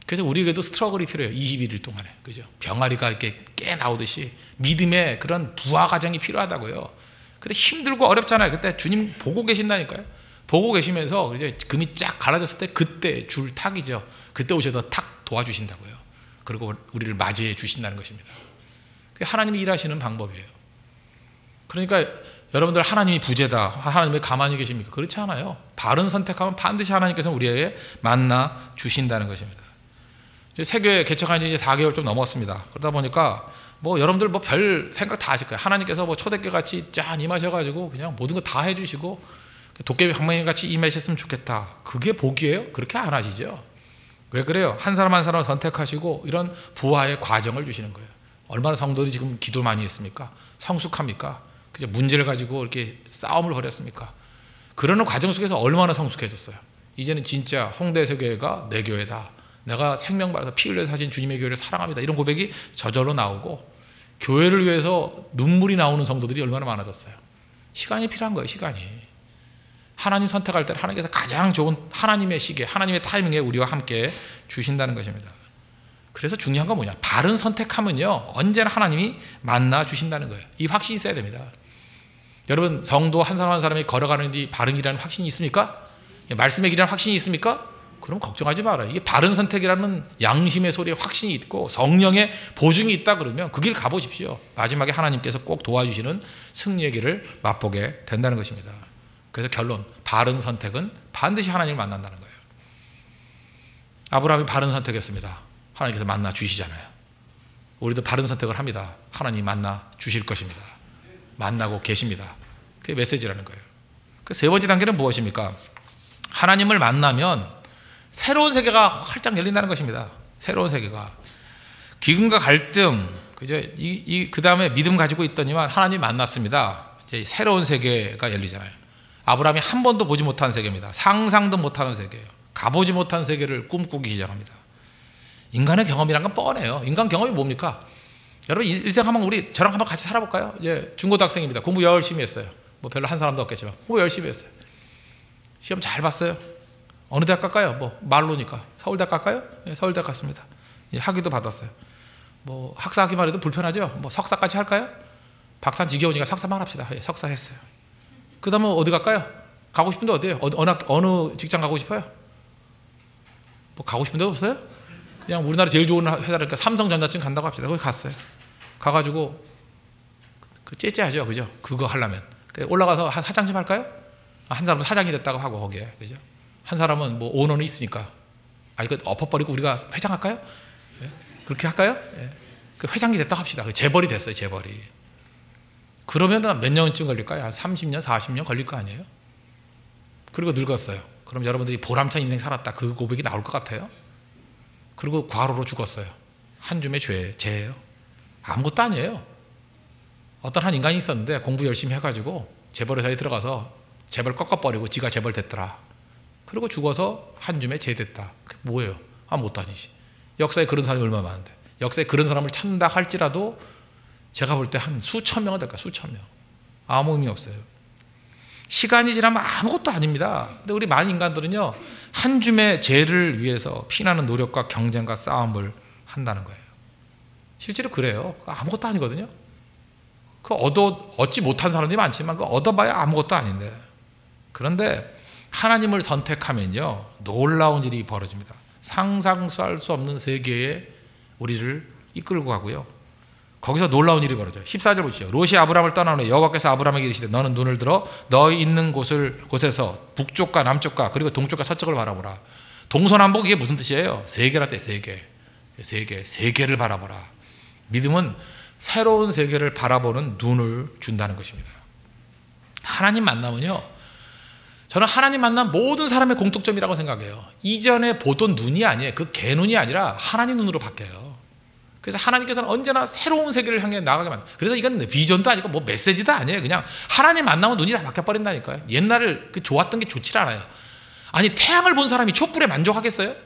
그래서 우리에게도 스트러글이 필요해요. 21일 동안에. 그죠? 병아리가 이렇게 깨 나오듯이 믿음의 그런 부화 과정이 필요하다고요. 근데 힘들고 어렵잖아요. 그때 주님 보고 계신다니까요. 보고 계시면서 이제 금이 쫙 갈라졌을 때 그때 줄탁이죠. 그때 오셔서 탁 도와주신다고요. 그리고 우리를 맞이해 주신다는 것입니다. 그게 하나님이 일하시는 방법이에요. 그러니까 여러분들, 하나님이 부재다, 하나님이 가만히 계십니까? 그렇지 않아요. 바른 선택하면 반드시 하나님께서 우리에게 만나 주신다는 것입니다. 이제 세교회 개척한 지 이제 4개월 좀 넘었습니다. 그러다 보니까 뭐 여러분들 뭐 별 생각 다 하실 거예요. 하나님께서 뭐 초대교 같이 짠 임하셔가지고 그냥 모든 거 다 해주시고 도깨비 방망이 같이 임하셨으면 좋겠다. 그게 복이에요? 그렇게 안 하시죠. 왜 그래요? 한 사람 한 사람 선택하시고 이런 부활의 과정을 주시는 거예요. 얼마나 성도들이 지금 기도 많이 했습니까? 성숙합니까? 그죠? 문제를 가지고 이렇게 싸움을 벌였습니까? 그러는 과정 속에서 얼마나 성숙해졌어요. 이제는 진짜 홍대세교회가 내 교회다, 내가 생명 받아서 피 흘려 사신 주님의 교회를 사랑합니다, 이런 고백이 저절로 나오고, 교회를 위해서 눈물이 나오는 성도들이 얼마나 많아졌어요. 시간이 필요한 거예요. 시간이. 하나님 선택할 때 하나님께서 가장 좋은 하나님의 시기에, 하나님의 타이밍에 우리와 함께 주신다는 것입니다. 그래서 중요한 건 뭐냐? 바른 선택하면요, 언제나 하나님이 만나 주신다는 거예요. 이 확신이 있어야 됩니다. 여러분, 성도 한 사람 한 사람이 걸어가는 이 바른 길이라는 확신이 있습니까? 말씀의 길이라는 확신이 있습니까? 그럼 걱정하지 마라. 이게 바른 선택이라는 양심의 소리에 확신이 있고 성령의 보증이 있다 그러면 그 길 가보십시오. 마지막에 하나님께서 꼭 도와주시는 승리의 길을 맛보게 된다는 것입니다. 그래서 결론, 바른 선택은 반드시 하나님을 만난다는 거예요. 아브라함이 바른 선택했습니다. 하나님께서 만나 주시잖아요. 우리도 바른 선택을 합니다. 하나님 만나 주실 것입니다. 만나고 계십니다. 그게 메시지라는 거예요. 그 세 번째 단계는 무엇입니까? 하나님을 만나면 새로운 세계가 활짝 열린다는 것입니다. 새로운 세계가. 기근과 갈등, 그죠? 그 다음에 믿음 가지고 있더니만 하나님 만났습니다. 이제 새로운 세계가 열리잖아요. 아브라함이 한 번도 보지 못한 세계입니다. 상상도 못하는 세계예요. 가보지 못한 세계를 꿈꾸기 시작합니다. 인간의 경험이란 건 뻔해요. 인간 경험이 뭡니까? 여러분, 일생 한번 저랑 한번 같이 살아볼까요? 이제 중고등학생입니다. 공부 열심히 했어요. 뭐 별로 한 사람도 없겠지만 공부 열심히 했어요. 시험 잘 봤어요. 어느 대학 갈까요? 뭐 말로니까 서울대학 갈까요? 예, 서울대학 갔습니다. 예, 학위도 받았어요. 뭐 학사하기만 해도 불편하죠. 뭐 석사까지 할까요? 박사 지겨우니까 석사만 합시다. 예, 석사 했어요. 그 다음에 어디 갈까요? 가고 싶은데 어디에요? 어느 직장 가고 싶어요? 뭐 가고 싶은 데 없어요? 그냥 우리나라 제일 좋은 회사니까 삼성전자증 간다고 합시다. 거기 갔어요. 가가지고 그 째째하죠, 그죠? 그거 하려면 올라가서 사장 좀 할까요? 한 사람은 사장이 됐다고 하고 거기에, 그죠? 한 사람은 뭐 오너는 있으니까 이거 엎어버리고 우리가 회장할까요? 예? 그렇게 할까요? 예. 그 회장이 됐다고 합시다. 재벌이 됐어요, 재벌이. 그러면 몇 년쯤 걸릴까요? 한 30년, 40년 걸릴 거 아니에요? 그리고 늙었어요. 그럼 여러분들이 보람찬 인생 살았다, 그 고백이 나올 것 같아요? 그리고 과로로 죽었어요. 한 줌의 죄예요. 아무것도 아니에요. 어떤 한 인간이 있었는데 공부 열심히 해가지고 재벌회사에 들어가서 재벌 꺾어버리고 지가 재벌 됐더라. 그리고 죽어서 한 줌의 죄 됐다. 그게 뭐예요? 아무것도 아니지. 역사에 그런 사람이 얼마나 많은데. 역사에 그런 사람을 찾는다 할지라도 제가 볼 때 한 수천 명은 될까, 수천 명. 아무 의미 없어요. 시간이 지나면 아무것도 아닙니다. 근데 우리 많은 인간들은요, 한 줌의 죄를 위해서 피나는 노력과 경쟁과 싸움을 한다는 거예요. 실제로 그래요. 아무것도 아니거든요. 그 얻지 못한 사람들이 많지만 그 얻어봐야 아무것도 아닌데. 그런데 하나님을 선택하면요, 놀라운 일이 벌어집니다. 상상할 수 없는 세계에 우리를 이끌고 가고요. 거기서 놀라운 일이 벌어져요. 14절 보시죠. 롯이 아브람을 떠나는 후에 여호와께서 아브람에게 이르시되 너는 눈을 들어 너희 있는 곳에서 북쪽과 남쪽과 그리고 동쪽과 서쪽을 바라보라. 동서남북 이게 무슨 뜻이에요? 세계라 때 세계를 바라보라. 믿음은 새로운 세계를 바라보는 눈을 준다는 것입니다. 하나님 만나면요, 저는 하나님 만난 모든 사람의 공통점이라고 생각해요. 이전에 보던 눈이 아니에요. 그 개눈이 아니라 하나님 눈으로 바뀌어요. 그래서 하나님께서는 언제나 새로운 세계를 향해 나가게 만듭니다. 그래서 이건 비전도 아니고 뭐 메시지도 아니에요. 그냥 하나님 만나면 눈이 다 바뀌어버린다니까요. 옛날에 좋았던 게 좋지 않아요. 아니, 태양을 본 사람이 촛불에 만족하겠어요?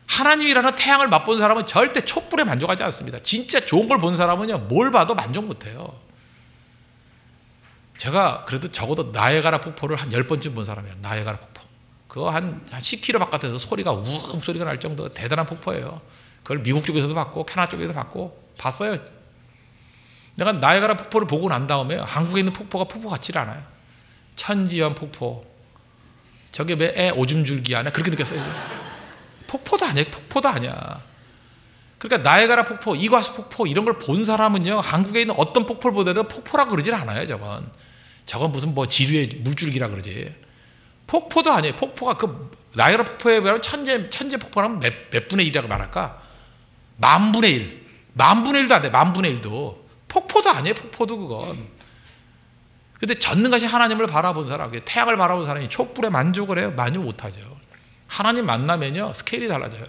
하나님이라는 태양을 맛본 사람은 절대 촛불에 만족하지 않습니다. 진짜 좋은 걸 본 사람은요, 뭘 봐도 만족 못해요. 제가 그래도 적어도 나이아가라 폭포를 한 10번쯤 본 사람이에요. 나이아가라 폭포. 그거 한 10km 바깥에서 소리가 우웅 소리가 날 정도로 대단한 폭포예요. 그걸 미국 쪽에서도 봤고 캐나다 쪽에서도 봤고 봤어요. 내가 나이아가라 폭포를 보고 난 다음에 한국에 있는 폭포가 폭포 같지를 않아요. 천지연 폭포. 저게 왜 애 오줌 줄기 아니야? 그렇게 느꼈어요. 폭포도 아니야. 폭포도 아니야. 그러니까 나이아가라 폭포, 이과수 폭포 이런 걸 본 사람은요, 한국에 있는 어떤 폭포를 보더라도 폭포라고 그러질 않아요. 저건 무슨 뭐 지류의 물줄기라 그러지. 폭포도 아니에요. 폭포가 그 나이아가라 폭포에 비하면 천재 폭포라면 몇 분의 1이라고 말할까? 만분의 1. 만분의 1도 안 돼. 만분의 1도. 폭포도 아니에요. 폭포도 그건. 근데 전능하신 하나님을 바라본 사람, 태양을 바라본 사람이 촛불에 만족을 해요? 만족 못하죠. 하나님 만나면요, 스케일이 달라져요.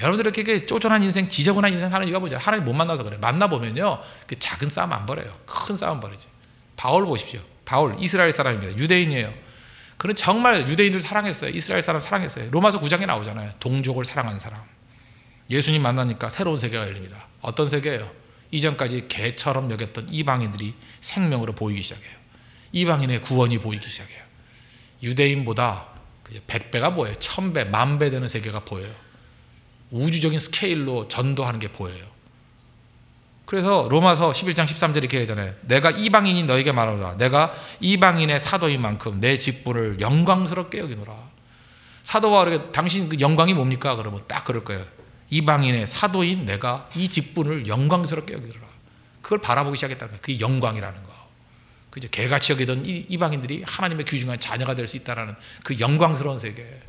여러분들 이렇게 쪼잔한 인생, 지저분한 인생 사는 이유가 뭐죠? 하나님 못 만나서 그래요. 만나보면요, 그 작은 싸움 안 벌어요. 큰 싸움 벌이지. 바울 보십시오. 바울, 이스라엘 사람입니다. 유대인이에요. 그는 정말 유대인들 사랑했어요. 이스라엘 사람 사랑했어요. 로마서 9장에 나오잖아요. 동족을 사랑하는 사람. 예수님 만나니까 새로운 세계가 열립니다. 어떤 세계예요? 이전까지 개처럼 여겼던 이방인들이 생명으로 보이기 시작해요. 이방인의 구원이 보이기 시작해요. 유대인보다 100배가 보여요. 1000배, 10,000배 되는 세계가 보여요. 우주적인 스케일로 전도하는 게 보여요. 그래서 로마서 11장 13절 이렇게 하잖아요. 내가 이방인이 너에게 말하노라. 내가 이방인의 사도인 만큼 내 직분을 영광스럽게 여기노라. 사도 바울에게 당신 그 영광이 뭡니까? 그러면 딱 그럴 거예요. 이방인의 사도인 내가 이 직분을 영광스럽게 여기노라. 그걸 바라보기 시작했다는 거예요. 그게 영광이라는 거. 그죠? 개같이 여기던 이방인들이 하나님의 귀중한 자녀가 될 수 있다는 그 영광스러운 세계.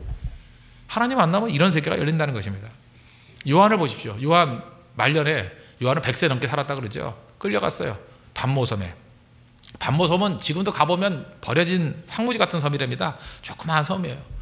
하나님 만나면 이런 세계가 열린다는 것입니다. 요한을 보십시오. 요한 말년에 요한은 100세 넘게 살았다 그러죠. 끌려갔어요. 반모섬에. 반모섬은 지금도 가보면 버려진 황무지 같은 섬이랍니다. 조그마한 섬이에요.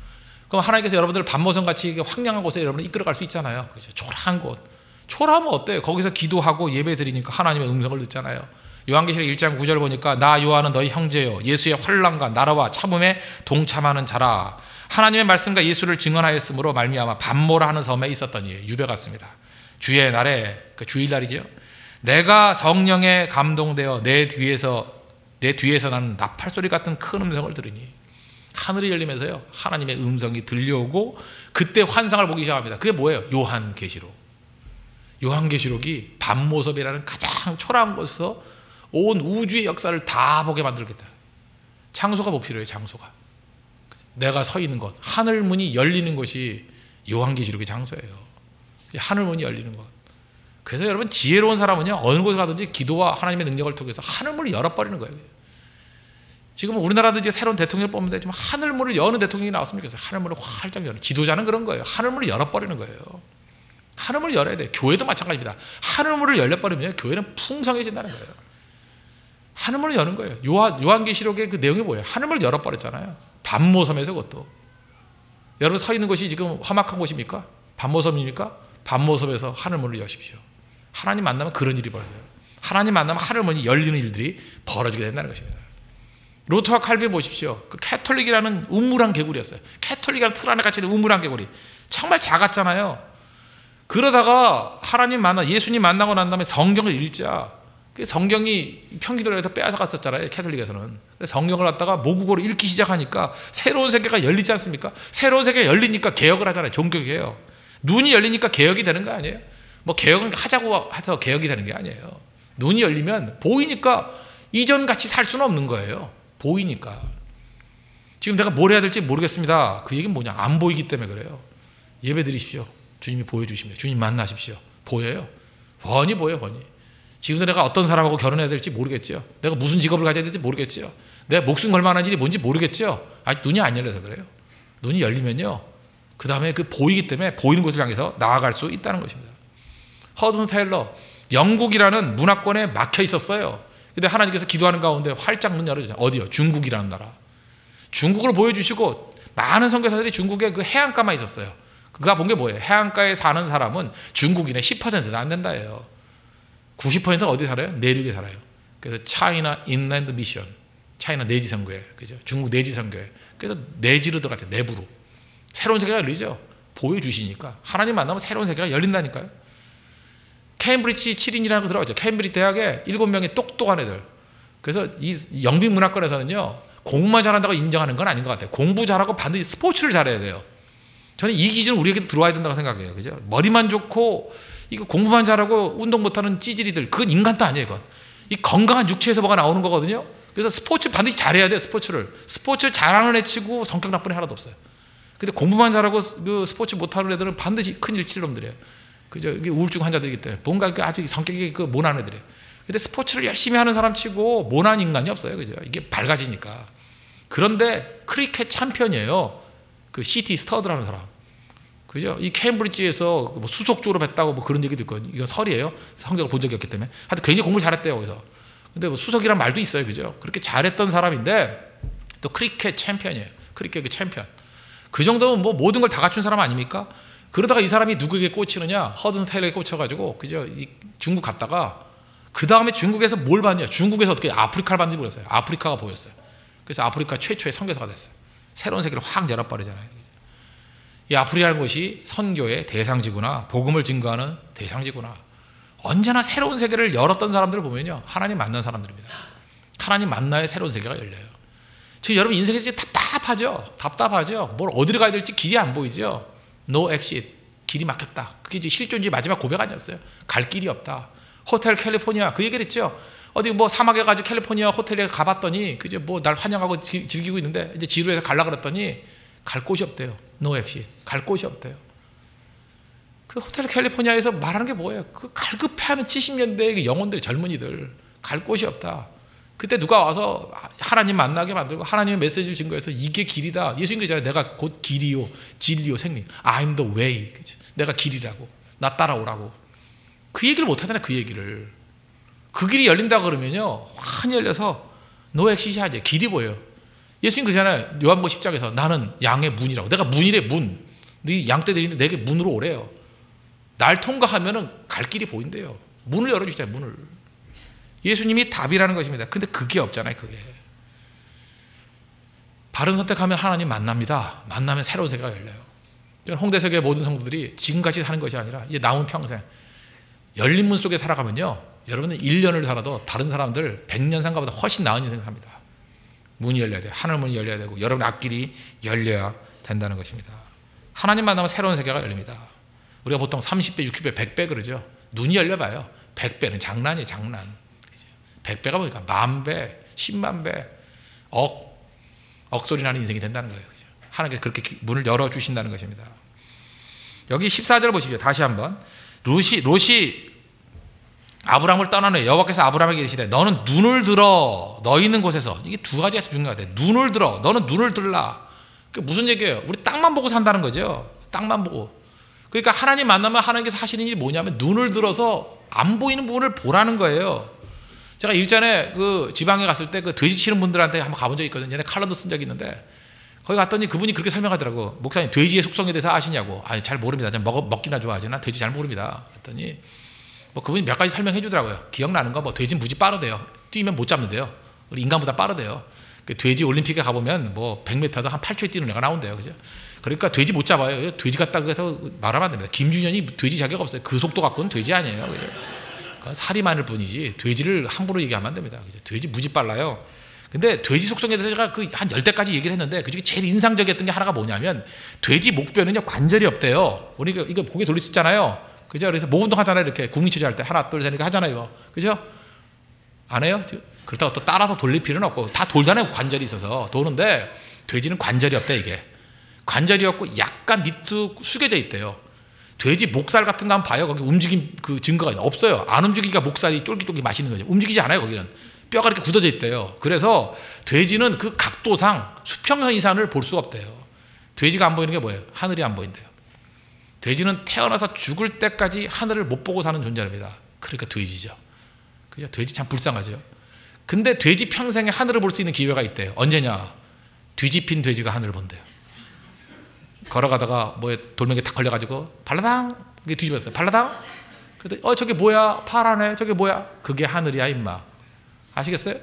그럼 하나님께서 여러분들 반모섬 같이 황량한 곳에 여러분을 이끌어갈 수 있잖아요. 그렇죠? 초라한 곳. 초라하면 어때요? 거기서 기도하고 예배 드리니까 하나님의 음성을 듣잖아요. 요한계시록 1장 9절 보니까 나 요한은 너희 형제요 예수의 환난과 나라와 참음에 동참하는 자라. 하나님의 말씀과 예수를 증언하였으므로 말미암아 반모라 하는 섬에 있었더니 유배 같습니다. 주의 날에, 그 주일날이죠. 내가 성령에 감동되어 내 뒤에서 나는 나팔 소리 같은 큰 음성을 들으니 하늘이 열리면서요, 하나님의 음성이 들려오고 그때 환상을 보기 시작합니다. 그게 뭐예요? 요한계시록. 요한계시록이 반모섬이라는 가장 초라한 곳에서 온 우주의 역사를 다 보게 만들겠다. 장소가 뭐 필요해요? 장소가. 내가 서 있는 것, 하늘 문이 열리는 것이 요한계시록의 장소예요. 하늘 문이 열리는 것. 그래서 여러분 지혜로운 사람은요 어느 곳을 가든지 기도와 하나님의 능력을 통해서 하늘 문을 열어버리는 거예요. 지금 우리나라도 이제 새로운 대통령을 뽑는데 좀 하늘 문을 여는 대통령이 나왔으면 좋겠어요. 하늘 문을 활짝 여는. 지도자는 그런 거예요. 하늘 문을 열어버리는 거예요. 하늘 문을 열어야 돼요. 교회도 마찬가지입니다. 하늘 문을 열려버리면 교회는 풍성해진다는 거예요. 하늘 문을 여는 거예요. 요한계시록의 그 내용이 뭐예요? 하늘 문을 열어버렸잖아요. 반모섬에서 그것도. 여러분 서 있는 곳이 지금 험악한 곳입니까? 반모섬입니까? 반모섬에서 하늘 문을 여십시오. 하나님 만나면 그런 일이 벌어져요. 하나님 만나면 하늘 문이 열리는 일들이 벌어지게 된다는 것입니다. 루터와 칼빈 보십시오. 그 캐톨릭이라는 우물한 개구리였어요. 캐톨릭이라는 틀 안에 갇혀있는 우물한 개구리. 정말 작았잖아요. 그러다가 하나님 만나, 예수님 만나고 난 다음에 성경을 읽자. 성경이 평기도에서 빼앗아 갔었잖아요. 캐톨릭에서는. 성경을 갖다가 모국어로 읽기 시작하니까 새로운 세계가 열리지 않습니까? 새로운 세계가 열리니까 개혁을 하잖아요. 종교개혁. 눈이 열리니까 개혁이 되는 거 아니에요? 뭐 개혁은 하자고 해서 개혁이 되는 게 아니에요. 눈이 열리면 보이니까 이전같이 살 수는 없는 거예요. 보이니까. 지금 내가 뭘 해야 될지 모르겠습니다. 그 얘기는 뭐냐? 안 보이기 때문에 그래요. 예배 드리십시오. 주님이 보여주십니다. 주님 만나십시오. 보여요. 훤히 보여요. 훤히. 지금도 내가 어떤 사람하고 결혼해야 될지 모르겠죠. 내가 무슨 직업을 가져야 될지 모르겠죠. 내가 목숨 걸 만한 일이 뭔지 모르겠죠. 아직 눈이 안 열려서 그래요. 눈이 열리면요. 그 다음에 그 보이기 때문에 보이는 곳을 향해서 나아갈 수 있다는 것입니다. 허든 테일러, 영국이라는 문화권에 막혀 있었어요. 근데 하나님께서 기도하는 가운데 활짝 문 열어주잖아요. 어디요? 중국이라는 나라. 중국을 보여주시고 많은 선교사들이 중국에 그 해안가만 있었어요. 그가 본 게 뭐예요? 해안가에 사는 사람은 중국인의 10%도 안 된다예요. 90%는 어디 살아요? 내륙에 살아요. 그래서 차이나 인랜드 미션, 차이나 내지 선교회, 그죠? 중국 내지 선교회. 그래서 내지로 들어갔죠. 내부로. 새로운 세계가 열리죠. 보여주시니까. 하나님 만나면 새로운 세계가 열린다니까요. 케임브리지 7인이라는 거 들어가죠. 케임브리지 대학에 7명의 똑똑한 애들. 그래서 이 영빈 문화권에서는요, 공부만 잘한다고 인정하는 건 아닌 것 같아요. 공부 잘하고 반드시 스포츠를 잘해야 돼요. 저는 이 기준 우리에게도 들어와야 된다고 생각해요. 그죠? 머리만 좋고, 이거 공부만 잘하고 운동 못하는 찌질이들, 그건 인간도 아니에요. 그건. 이 건강한 육체에서 뭐가 나오는 거거든요. 그래서 스포츠 반드시 잘해야 돼요. 스포츠를 잘하는 애 치고 성격 나쁜 애 하나도 없어요. 근데 공부만 잘하고 그 스포츠 못하는 애들은 반드시 큰 일칠 놈들이에요. 그죠? 이게 우울증 환자들이기 때문에 뭔가 아직 성격이 그 모난 애들이에요. 근데 스포츠를 열심히 하는 사람 치고 모난 인간이 없어요. 그죠? 이게 밝아지니까. 그런데 크리켓 챔피언이에요. 그 시티 스터드라는 사람. 그죠? 이 케임브리지에서 뭐 수석 졸업했다고 뭐 그런 얘기도 있고, 이건 설이에요. 성적을 본 적이 없기 때문에. 하여튼 굉장히 공부를 잘했대요, 거기서. 근데 뭐 수석이란 말도 있어요. 그죠? 그렇게 잘했던 사람인데 또 크리켓 챔피언이에요. 크리켓 챔피언. 그 정도면 뭐 모든 걸 다 갖춘 사람 아닙니까? 그러다가 이 사람이 누구에게 꽂히느냐? 허든 테일러에 꽂혀가지고, 그죠? 중국 갔다가, 그 다음에 중국에서 뭘 봤냐? 중국에서 어떻게 아프리카를 봤는지 모르겠어요. 아프리카가 보였어요. 그래서 아프리카 최초의 선교사가 됐어요. 새로운 세계를 확 열어버리잖아요. 이 아프리카라는 것이 선교의 대상지구나, 복음을 증거하는 대상지구나. 언제나 새로운 세계를 열었던 사람들을 보면요, 하나님 만난 사람들입니다. 하나님 만나야 새로운 세계가 열려요. 지금 여러분 인생에서 이제 답답하죠. 뭘 어디로 가야 될지 길이 안 보이죠. No exit. 길이 막혔다. 그게 이제 실존주의 마지막 고백 아니었어요. 갈 길이 없다. 호텔 캘리포니아 그 얘기를 했죠. 어디 뭐 사막에 가지고 캘리포니아 호텔에 가봤더니 그저 뭐 날 환영하고 즐기고 있는데 이제 지루해서 갈라 그랬더니 갈 곳이 없대요. No exit. 갈 곳이 없대요. 그 호텔 캘리포니아에서 말하는 게 뭐예요? 그 갈급해하는 70년대의 그 영혼들, 젊은이들 갈 곳이 없다. 그때 누가 와서 하나님 만나게 만들고 하나님의 메시지를 증거해서 이게 길이다. 예수님 그러잖아요. 내가 곧 길이요, 진리요, 생명. I'm the way. 그치? 내가 길이라고. 나 따라오라고. 그 얘기를 못 하잖아요. 그 얘기를. 그 길이 열린다 그러면요, 환히 열려서 no exit이 하지. 길이 보여요. 예수님 그러잖아요. 요한복음 10장에서 나는 양의 문이라고. 내가 문이래, 문. 네 양떼들인데 내게 문으로 오래요. 날 통과하면은 갈 길이 보인대요. 문을 열어주잖아요. 문을. 예수님이 답이라는 것입니다. 근데 그게 없잖아요. 그게. 바른 선택하면 하나님 만납니다. 만나면 새로운 세계가 열려요. 홍대석의 모든 성도들이 지금같이 사는 것이 아니라 이제 남은 평생 열린 문 속에 살아가면요, 여러분은 1년을 살아도 다른 사람들 100년 산가보다 훨씬 나은 인생 삽니다. 문이 열려야 돼요. 하늘 문이 열려야 되고 여러분의 앞길이 열려야 된다는 것입니다. 하나님 만나면 새로운 세계가 열립니다. 우리가 보통 30배, 60배, 100배 그러죠. 눈이 열려봐요. 100배는 장난이에요. 장난. 100배가 뭐니까 10,000배, 100,000배, 억, 억소리 나는 인생이 된다는 거예요. 하나님께서 그렇게 문을 열어주신다는 것입니다. 여기 14절 보십시오. 다시 한번. 롯이 아브라함을 떠나는 후에 여호와께서 아브라함에게 이르시되 너는 눈을 들어 너 있는 곳에서. 이게 두 가지가 중요한 것 같아요. 눈을 들어. 너는 눈을 들라. 그게 무슨 얘기예요? 우리 땅만 보고 산다는 거죠. 땅만 보고. 그러니까 하나님 만나면 하나님께서 하시는 일이 뭐냐면 눈을 들어서 안 보이는 부분을 보라는 거예요. 제가 일전에 그 지방에 갔을 때 그 돼지 치는 분들한테 한번 가본 적이 있거든요. 얘네 칼럼도 쓴 적이 있는데 거기 갔더니 그분이 그렇게 설명하더라고. 목사님 돼지의 속성에 대해서 아시냐고. 아니 잘 모릅니다. 그냥 먹기나 좋아하지 난 돼지 잘 모릅니다. 그랬더니 뭐 그분이 몇 가지 설명해 주더라고요. 기억나는 거 뭐 돼지는 무지 빠르대요. 뛰면 못 잡는데요. 우리 인간보다 빠르대요. 그 돼지 올림픽에 가보면 뭐 100m도 한 8초에 뛰는 애가 나온대요. 그죠? 그러니까 돼지 못 잡아요. 돼지 같다고 해서 말하면 안 됩니다. 김준현이 돼지 자격 없어요. 그 속도 갖고는 돼지 아니에요. 그죠? 살이 많을 뿐이지 돼지를 함부로 얘기하면 안 됩니다. 그죠? 돼지 무지 빨라요. 근데 돼지 속성에 대해서 제가 그 한 10대까지 얘기를 했는데 그 중에 제일 인상적이었던 게 하나가 뭐냐면 돼지 목뼈는요 관절이 없대요. 우리가 이거 고개 돌릴 수 있잖아요. 그죠? 그래서 목 운동 하잖아요. 이렇게 국민체조 할 때 하나 둘 셋 이렇게 하잖아요. 그죠? 안 해요? 그렇다고 또 따라서 돌릴 필요는 없고 다 돌잖아요. 관절이 있어서 도는데 돼지는 관절이 없대. 이게 관절이 없고 약간 밑도 숙여져 있대요. 돼지 목살 같은 거 한번 봐요. 거기 움직임 그 증거가 없어요. 안 움직이니까 목살이 쫄깃쫄깃 맛있는 거죠. 움직이지 않아요. 거기는 뼈가 이렇게 굳어져 있대요. 그래서 돼지는 그 각도상 수평선 이상을 볼 수가 없대요. 돼지가 안 보이는 게 뭐예요? 하늘이 안 보인대요. 돼지는 태어나서 죽을 때까지 하늘을 못 보고 사는 존재입니다. 그러니까 돼지죠. 그죠? 돼지 참 불쌍하죠. 근데 돼지 평생에 하늘을 볼 수 있는 기회가 있대요. 언제냐? 뒤집힌 돼지가 하늘을 본대요. 걸어가다가 뭐에 돌멩이 탁 걸려가지고 발라당 이게 뒤집었어요. 발라당. 그랬더니 저게 뭐야? 파라네. 저게 뭐야? 그게 하늘이야 임마. 아시겠어요?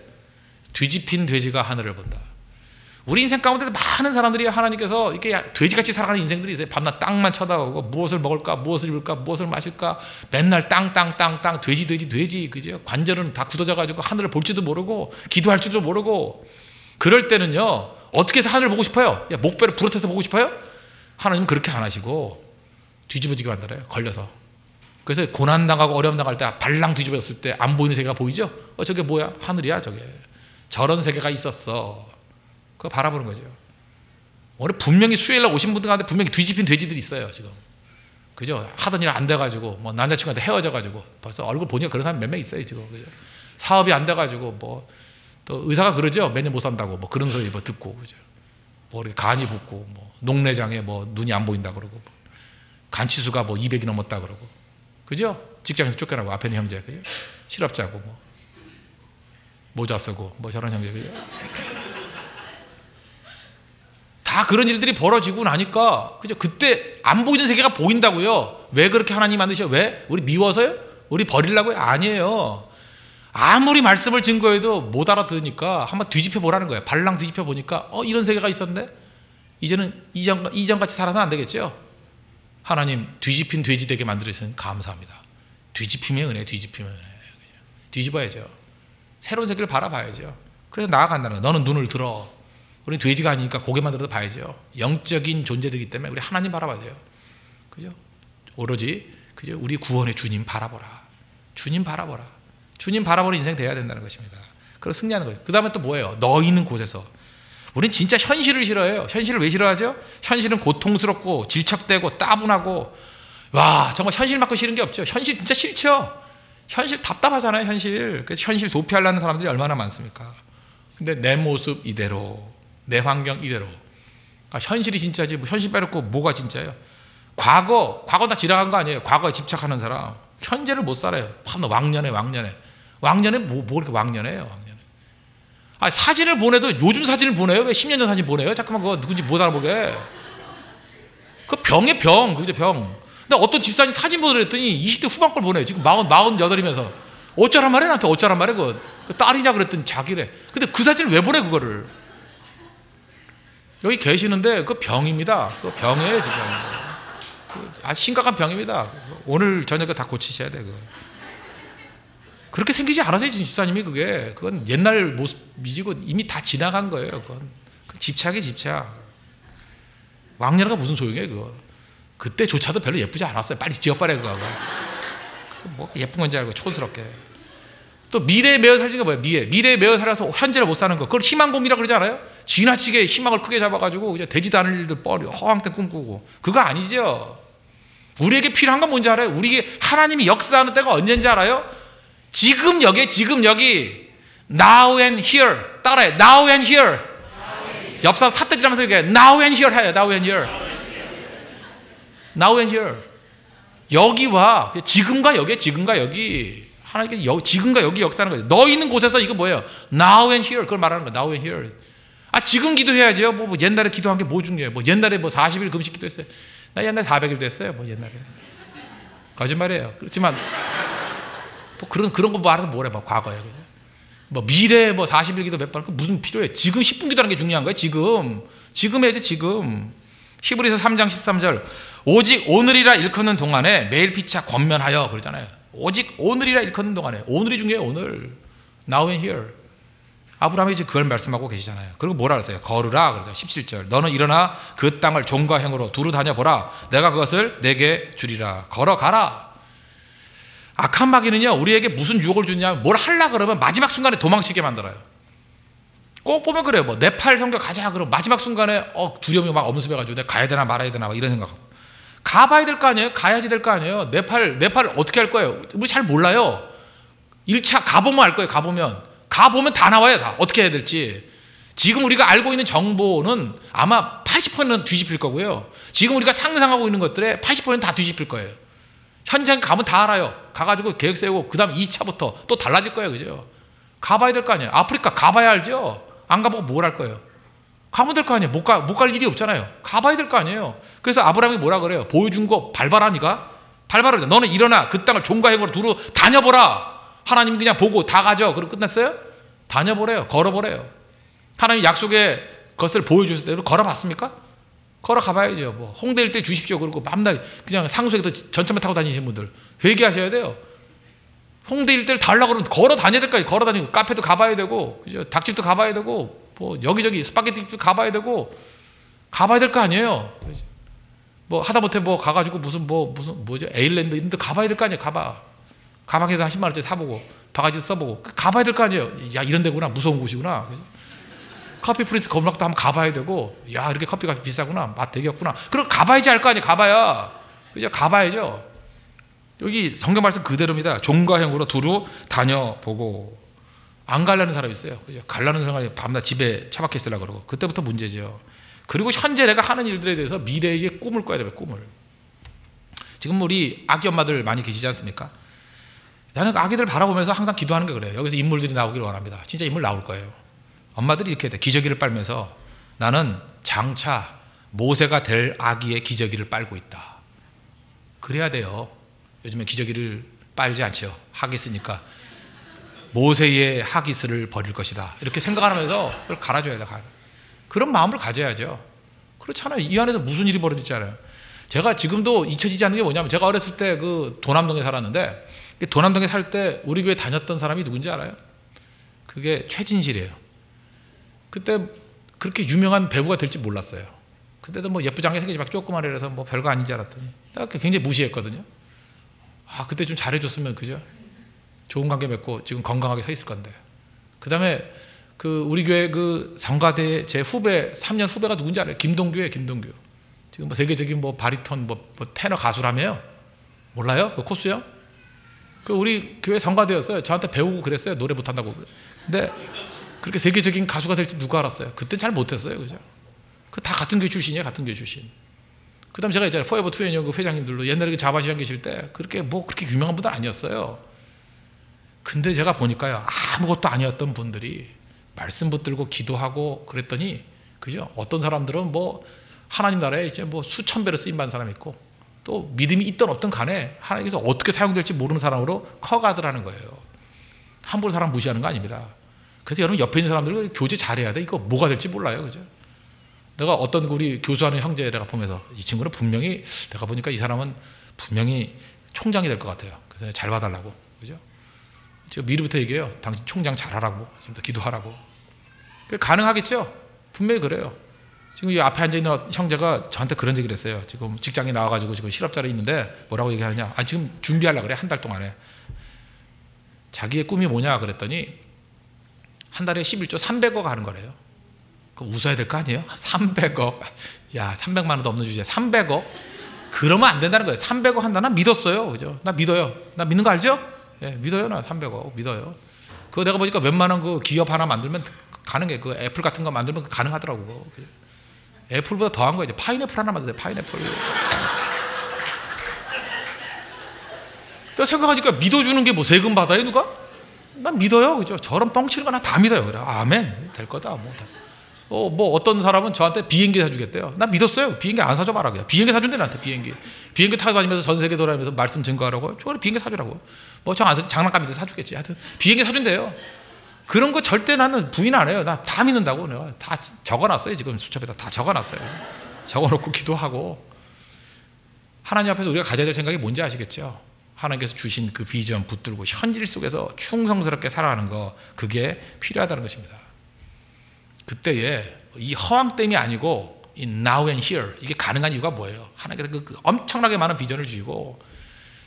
뒤집힌 돼지가 하늘을 본다. 우리 인생 가운데 많은 사람들이 하나님께서 이렇게 돼지같이 살아가는 인생들이 있어요. 밤낮 땅만 쳐다보고 무엇을 먹을까, 무엇을 입을까, 무엇을 마실까, 맨날 땅, 돼지, 그죠? 관절은 다 굳어져가지고 하늘을 볼지도 모르고 기도할 줄도 모르고. 그럴 때는요 어떻게 해서 하늘을 보고 싶어요? 야, 목뼈를 부러뜨려서 보고 싶어요? 하나님은 그렇게 안 하시고 뒤집어지게 만들어요. 걸려서. 그래서 고난당하고 어려움 당할 때 발랑 뒤집어졌을 때 안 보이는 세계가 보이죠? 저게 뭐야? 하늘이야 저게. 저런 세계가 있었어. 그거 바라보는 거죠. 오늘 분명히 수요일날 오신 분들 가운데 분명히 뒤집힌 돼지들이 있어요 지금. 그죠? 하던 일 안 돼가지고 뭐 남자친구한테 헤어져가지고 벌써 얼굴 보니까 그런 사람 몇 명 있어요 지금. 그죠? 사업이 안 돼가지고 뭐 또 의사가 그러죠. 몇 년 못 산다고 뭐 그런 소리 뭐 듣고 그죠? 뭐 이렇게 간이 붓고 뭐 녹내장에 뭐 눈이 안 보인다 그러고 뭐 간치수가 뭐 200이 넘었다 그러고 그죠? 직장에서 쫓겨나고 앞에 있는 형제 그죠? 실업자고 뭐 모자 쓰고 뭐 저런 형제 그죠? 다 그런 일들이 벌어지고 나니까 그죠? 그때 안 보이는 세계가 보인다고요. 왜 그렇게 하나님 만드셔? 왜? 우리 미워서요? 우리 버리려고요? 아니에요. 아무리 말씀을 증거해도 못 알아들으니까 한번 뒤집혀 보라는 거예요. 발랑 뒤집혀 보니까 이런 세계가 있었는데 이제는 이전같이 살아서는 안 되겠죠. 하나님 뒤집힌 돼지 되게 만들어주셔서 감사합니다. 뒤집힘의 은혜, 뒤집힘의 은혜. 뒤집어야죠. 새로운 세계를 바라봐야죠. 그래서 나아간다는 거예요. 너는 눈을 들어. 우리 돼지가 아니니까 고개만 들어도 봐야죠. 영적인 존재들이기 때문에 우리 하나님 바라봐야 돼요. 그죠? 오로지 그죠? 우리 구원의 주님 바라보라. 주님 바라보라. 주님 바라보는 인생 돼야 된다는 것입니다. 그래서 승리하는 거예요. 그 다음에 또 뭐예요? 너 있는 곳에서. 우린 진짜 현실을 싫어해요. 현실을 왜 싫어하죠? 현실은 고통스럽고 질척대고 따분하고 와 정말 현실만큼 싫은 게 없죠. 현실 진짜 싫죠. 현실 답답하잖아요. 현실. 그래서 현실 도피하려는 사람들이 얼마나 많습니까? 근데 내 모습 이대로 내 환경 이대로 현실이 진짜지 뭐 현실 빼놓고 뭐가 진짜예요? 과거 다 지나간 거 아니에요. 과거에 집착하는 사람 현재를 못 살아요. 왕년에 뭐 이렇게 왕년해요. 사진을 보내도 요즘 사진을 보내요. 왜 10년 전 사진 보내요? 잠깐만 그거 누군지 못 알아보게. 그 병의 병 그죠 병. 근데 어떤 집사님 사진 보내랬더니 20대 후반 걸 보내요. 지금 48이면서 어쩌란 말이야 나한테 어쩌란 말이야 그 딸이냐 그랬더니 자기래. 근데 그 사진을 왜 보내 그거를. 여기 계시는데 그 병입니다. 그 병이에요 지금. 심각한 병입니다. 오늘 저녁에 다 고치셔야 돼 그거. 그렇게 생기지 않았어요 집사님이. 그건 옛날 모습이지고 이미 다 지나간 거예요. 그건 집착이 집착. 왕년가 무슨 소용이에요 그거. 그때조차도 별로 예쁘지 않았어요. 빨리 지어버려 그거. 뭐 예쁜 건지 알고 촌스럽게. 또 미래에 매여 살는 게 뭐예요? 미래에 매여 살아서 현재를 못 사는 거. 그걸 희망고민이라고 그러지 않아요? 지나치게 희망을 크게 잡아가지고 이제 되지도 않을 일들 뻔히 허황된 꿈꾸고. 그거 아니죠. 우리에게 필요한 건 뭔지 알아요? 우리에게 하나님이 역사하는 때가 언제인지 알아요? 지금 여기. Now and here. 따라해. Now and here. 옆 사람 삿대질하면서 얘기해. Now and here 해요. Now and here. Now and here. 여기와 지금과 여기. 하나님께서 지금과 여기 역사하는 거예요. 너 있는 곳에서 이거 뭐예요? Now and here. 그걸 말하는 거예요. Now and here. 지금 기도해야죠. 뭐 옛날에 기도한 게 뭐 중요해요? 뭐 옛날에 40일 금식 기도했어요. 나 옛날에 400일도 했어요. 뭐 옛날에. 거짓말이에요. 그렇지만 뭐 그런 거 말해서 뭐래? 뭐 과거에. 그죠? 뭐 미래에 40일 기도 몇 번 무슨 필요해? 지금 10분 기도하는 게 중요한 거예요. 지금 해야지 지금. 히브리서 3장 13절. 오직 오늘이라 일컫는 동안에 매일 피차 권면하여 그러잖아요. 오직 오늘이라 일컫는 동안에. 오늘이 중요해요. 오늘. Now and here. 아브라함이 이제 그걸 말씀하고 계시잖아요. 그리고 뭐라 그랬어요? 걸으라 그러죠. 17절. 너는 일어나 그 땅을 종과 행으로 두루 다녀보라. 내가 그것을 내게 주리라. 걸어가라. 악한 마귀는요, 우리에게 무슨 유혹을 주냐, 뭘 하려 그러면 마지막 순간에 도망치게 만들어요. 꼭 보면 그래요. 뭐 네팔 선교 가자 그러면 마지막 순간에 두려움이 막 엄습해가지고 내가 가야 되나 말아야 되나 막 이런 생각하고. 가봐야 될 거 아니에요? 가야지 될 거 아니에요? 네팔 어떻게 할 거예요? 우리 잘 몰라요. 1차 가보면 알 거예요. 가보면 다 나와요. 다 어떻게 해야 될지. 지금 우리가 알고 있는 정보는 아마 80%는 뒤집힐 거고요. 지금 우리가 상상하고 있는 것들의 80%는 다 뒤집힐 거예요. 현장에 가면 다 알아요. 가가지고 계획 세우고 그 다음 2차부터 또 달라질 거예요. 그죠? 가봐야 될 거 아니에요. 아프리카 가봐야 알죠? 안 가보고 뭘 할 거예요? 가면 될 거 아니에요. 못 갈 일이 없잖아요. 가봐야 될 거 아니에요. 그래서 아브라함이 뭐라 그래요? 보여준 거 밟아라. 밟아라. 너는 일어나 그 땅을 종과 행으로 두루 다녀보라. 하나님 그냥 보고 다 가죠. 그럼 끝났어요? 다녀보래요. 걸어보래요. 하나님 약속의 것을 보여주실 대로 걸어봤습니까? 걸어가봐야죠. 뭐 홍대 일대 주십시오. 그러고 맨날 그냥 상수에서 전철만 타고 다니시는 분들 회개하셔야 돼요. 홍대 일대를 다 하려고 그러면 걸어 다녀야 될까요? 걸어 다니고 카페도 가봐야 되고, 그죠? 닭집도 가봐야 되고, 뭐 여기저기 스파게티집도 가봐야 되고, 가봐야 될 거 아니에요. 뭐 하다못해 뭐 가가지고 무슨 뭐죠? 에일랜드 이런 데 가봐야 될 거 아니에요. 가방에서 한 10만 원짜리 사보고 바가지도 써보고 가봐야 될 거 아니에요. 야, 이런 데구나. 무서운 곳이구나. 그죠? 커피 프린스 검락도 한번 가봐야 되고, 야, 이렇게 커피가 비싸구나. 맛 되게 없구나. 그럼 가봐야지 알 거 아니에요. 가봐야. 그죠? 가봐야죠. 여기 성경 말씀 그대로입니다. 종과 행으로 두루 다녀보고. 안 가려는 사람이 있어요. 그죠? 가려는 사람이 밤낮 집에 처박혀 있으려고 그러고. 그때부터 문제죠. 그리고 현재 내가 하는 일들에 대해서 미래의 꿈을 꿔야 돼요. 꿈을. 지금 우리 아기 엄마들 많이 계시지 않습니까? 나는 아기들 바라보면서 항상 기도하는 게 그래요. 여기서 인물들이 나오기를 원합니다. 진짜 인물 나올 거예요. 엄마들이 이렇게 돼. 기저귀를 빨면서 나는 장차 모세가 될 아기의 기저귀를 빨고 있다. 그래야 돼요. 요즘에 기저귀를 빨지 않죠. 하기스니까. 모세의 하기스를 버릴 것이다. 이렇게 생각하면서 그걸 갈아줘야 돼. 그런 마음을 가져야죠. 그렇잖아요. 이 안에서 무슨 일이 벌어지지 않아요. 제가 지금도 잊혀지지 않는 게 뭐냐면, 제가 어렸을 때 그 도남동에 살았는데, 도남동에 살 때 우리 교회 다녔던 사람이 누군지 알아요? 그게 최진실이에요. 그때 그렇게 유명한 배우가 될지 몰랐어요. 그때도 뭐 예쁘장하게 생기지 막 조그만 애라서 뭐 별거 아닌 줄 알았더니 굉장히 무시했거든요. 그때 좀 잘해줬으면, 그죠? 좋은 관계 맺고 지금 건강하게 서 있을 건데. 그 다음에 우리 교회 성가대 제 후배, 3년 후배가 누군지 알아요? 김동규예요. 김동규. 지금 뭐 세계적인 뭐 바리톤 뭐 테너 가수라며요? 몰라요? 그 코스요? 우리 교회 성가대였어요. 저한테 배우고 그랬어요. 노래 못한다고. 근데 그렇게 세계적인 가수가 될지 누가 알았어요? 그때 잘 못했어요. 그죠? 다 같은 교회 출신이에요. 같은 교회 출신. 그 다음 제가 이제 포에버 21 그 회장님들로 옛날에 자바시장 계실 때 그렇게 유명한 분들 아니었어요. 근데 제가 보니까요, 아무것도 아니었던 분들이 말씀 붙들고 기도하고 그랬더니, 그죠? 어떤 사람들은 뭐 하나님 나라에 이제 뭐 수천 배로 쓰임 받는 사람이 있고, 또 믿음이 있든 없든 간에 하나님께서 어떻게 사용될지 모르는 사람으로 커가더라는 거예요. 함부로 사람 무시하는 거 아닙니다. 그래서 여러분 옆에 있는 사람들 교제 잘해야 돼. 이거 뭐가 될지 몰라요. 그죠? 내가 어떤 우리 교수하는 형제 내가 보면서 이 친구는 분명히, 내가 보니까 이 사람은 분명히 총장이 될 것 같아요. 그래서 잘 봐달라고. 그죠? 제가 미리부터 얘기해요. 당신 총장 잘하라고. 좀 더 기도하라고. 가능하겠죠? 분명히 그래요. 지금 이 앞에 앉아있는 형제가 저한테 그런 얘기를 했어요. 지금 직장에 나와가지고 지금 실업자로 있는데 뭐라고 얘기하느냐. 지금 준비하려고 그래. 한 달 동안에. 자기의 꿈이 뭐냐 그랬더니 한 달에 11조 300억 하는 거래요. 그럼 웃어야 될 거 아니에요? 300억. 야, 300만 원도 없는 주제에 300억? 그러면 안 된다는 거예요. 300억 한다? 나 믿었어요. 그죠? 나 믿어요. 나 믿는 거 알죠? 예, 믿어요. 나 300억 믿어요. 그거 내가 보니까 웬만한 그 기업 하나 만들면 가능해. 그 애플 같은 거 만들면 가능하더라고. 애플보다 더한 거예요. 파인애플 하나 만드세요. 파인애플. 또 생각하니까 믿어주는 게 뭐 세금 받아요 누가? 난 믿어요. 그죠? 저런 뻥치는 거 나 다 믿어요. 그래. 아멘. 될 거다. 뭐 어떤 사람은 저한테 비행기 사주겠대요. 나 믿었어요. 비행기 안 사줘 봐라. 그냥. 비행기 사준대 나한테 비행기 타고 다니면서 전 세계 돌아다니면서 말씀 증거하라고. 저를 비행기 사주라고. 뭐 장난감인데 사주겠지. 하여튼 비행기 사준대요. 그런 거 절대 나는 부인 안 해요. 나 다 믿는다고. 내가 다 적어놨어요. 지금 수첩에다 다 적어놨어요. 적어놓고 기도하고. 하나님 앞에서 우리가 가져야 될 생각이 뭔지 아시겠죠? 하나님께서 주신 그 비전 붙들고 현실 속에서 충성스럽게 살아가는 거, 그게 필요하다는 것입니다. 그때에 이 허황됨이 아니고 이 now and here, 이게 가능한 이유가 뭐예요? 하나님께서 그 엄청나게 많은 비전을 주시고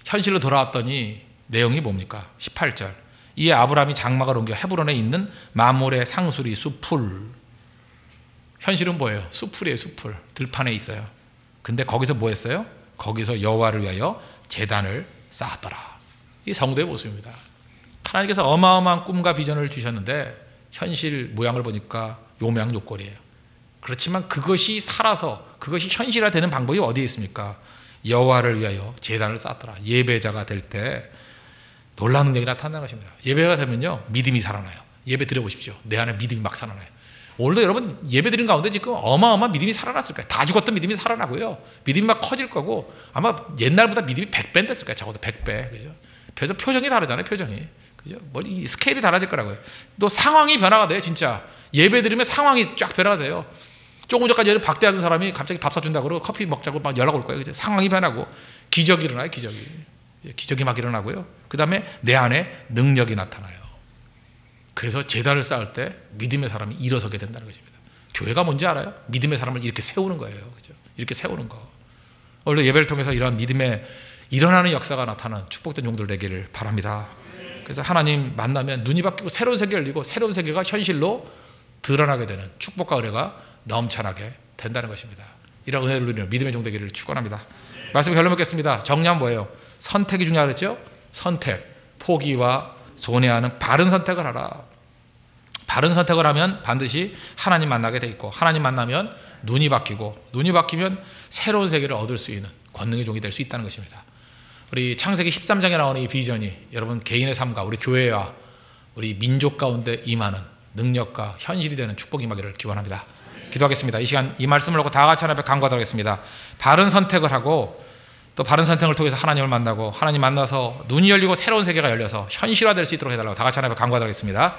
현실로 돌아왔더니 내용이 뭡니까? 18절. 이에 아브라함이 장막을 옮겨 헤브론에 있는 마몰의 상수리 수풀. 현실은 뭐예요? 수풀이에요. 수풀. 들판에 있어요. 근데 거기서 뭐 했어요? 거기서 여호와를 위하여 제단을 쌓았더라. 이 성도의 모습입니다. 하나님께서 어마어마한 꿈과 비전을 주셨는데 현실 모양을 보니까 요모양요꼴이에요. 그렇지만 그것이 살아서 그것이 현실화되는 방법이 어디에 있습니까? 여호와를 위하여 제단을 쌓았더라. 예배자가 될 때 놀라운 능력이 나타나는 것입니다. 예배가 되면요 믿음이 살아나요. 예배 드려보십시오. 내 안에 믿음이 막 살아나요. 오늘도 여러분 예배 드린 가운데 지금 어마어마한 믿음이 살아났을 거예요. 다 죽었던 믿음이 살아나고요. 믿음이 막 커질 거고 아마 옛날보다 믿음이 100배 됐을 거예요. 적어도 100배. 그죠? 그래서 표정이 다르잖아요. 표정이. 그죠? 이 스케일이 달라질 거라고요. 또 상황이 변화가 돼요. 진짜. 예배 드리면 상황이 쫙 변화가 돼요. 조금 전까지 박대하던 사람이 갑자기 밥 사준다고 그러고 커피 먹자고 막 연락 올 거예요. 그죠? 상황이 변하고 기적이 일어나요. 기적이 막 일어나고요. 그 다음에 내 안에 능력이 나타나요. 그래서 제단을 쌓을 때 믿음의 사람이 일어서게 된다는 것입니다. 교회가 뭔지 알아요? 믿음의 사람을 이렇게 세우는 거예요. 그죠? 이렇게 세우는 거. 오늘 예배를 통해서 이런 믿음의 일어나는 역사가 나타나는 축복된 용들 되기를 바랍니다. 그래서 하나님 만나면 눈이 바뀌고 새로운 세계를 열리고 새로운 세계가 현실로 드러나게 되는 축복과 은혜가 넘쳐나게 된다는 것입니다. 이런 은혜를 누리는 믿음의 종 되기를 축원합니다. 말씀 결론 맺겠습니다. 정리하면 뭐예요? 선택이 중요하다 그랬죠? 선택, 포기와 손해하는 바른 선택을 하라. 바른 선택을 하면 반드시 하나님 만나게 돼 있고 하나님 만나면 눈이 바뀌고 눈이 바뀌면 새로운 세계를 얻을 수 있는 권능의 종이 될 수 있다는 것입니다. 우리 창세기 13장에 나오는 이 비전이 여러분 개인의 삶과 우리 교회와 우리 민족 가운데 임하는 능력과 현실이 되는 축복이 임하기를 기원합니다. 기도하겠습니다. 이 시간 이 말씀을 놓고 다 같이 하나님 앞에 간구하도록 하겠습니다. 바른 선택을 하고 또 바른 선택을 통해서 하나님을 만나고 하나님 만나서 눈이 열리고 새로운 세계가 열려서 현실화될 수 있도록 해달라고 다 같이 하나님 앞에 간구하도록 하겠습니다.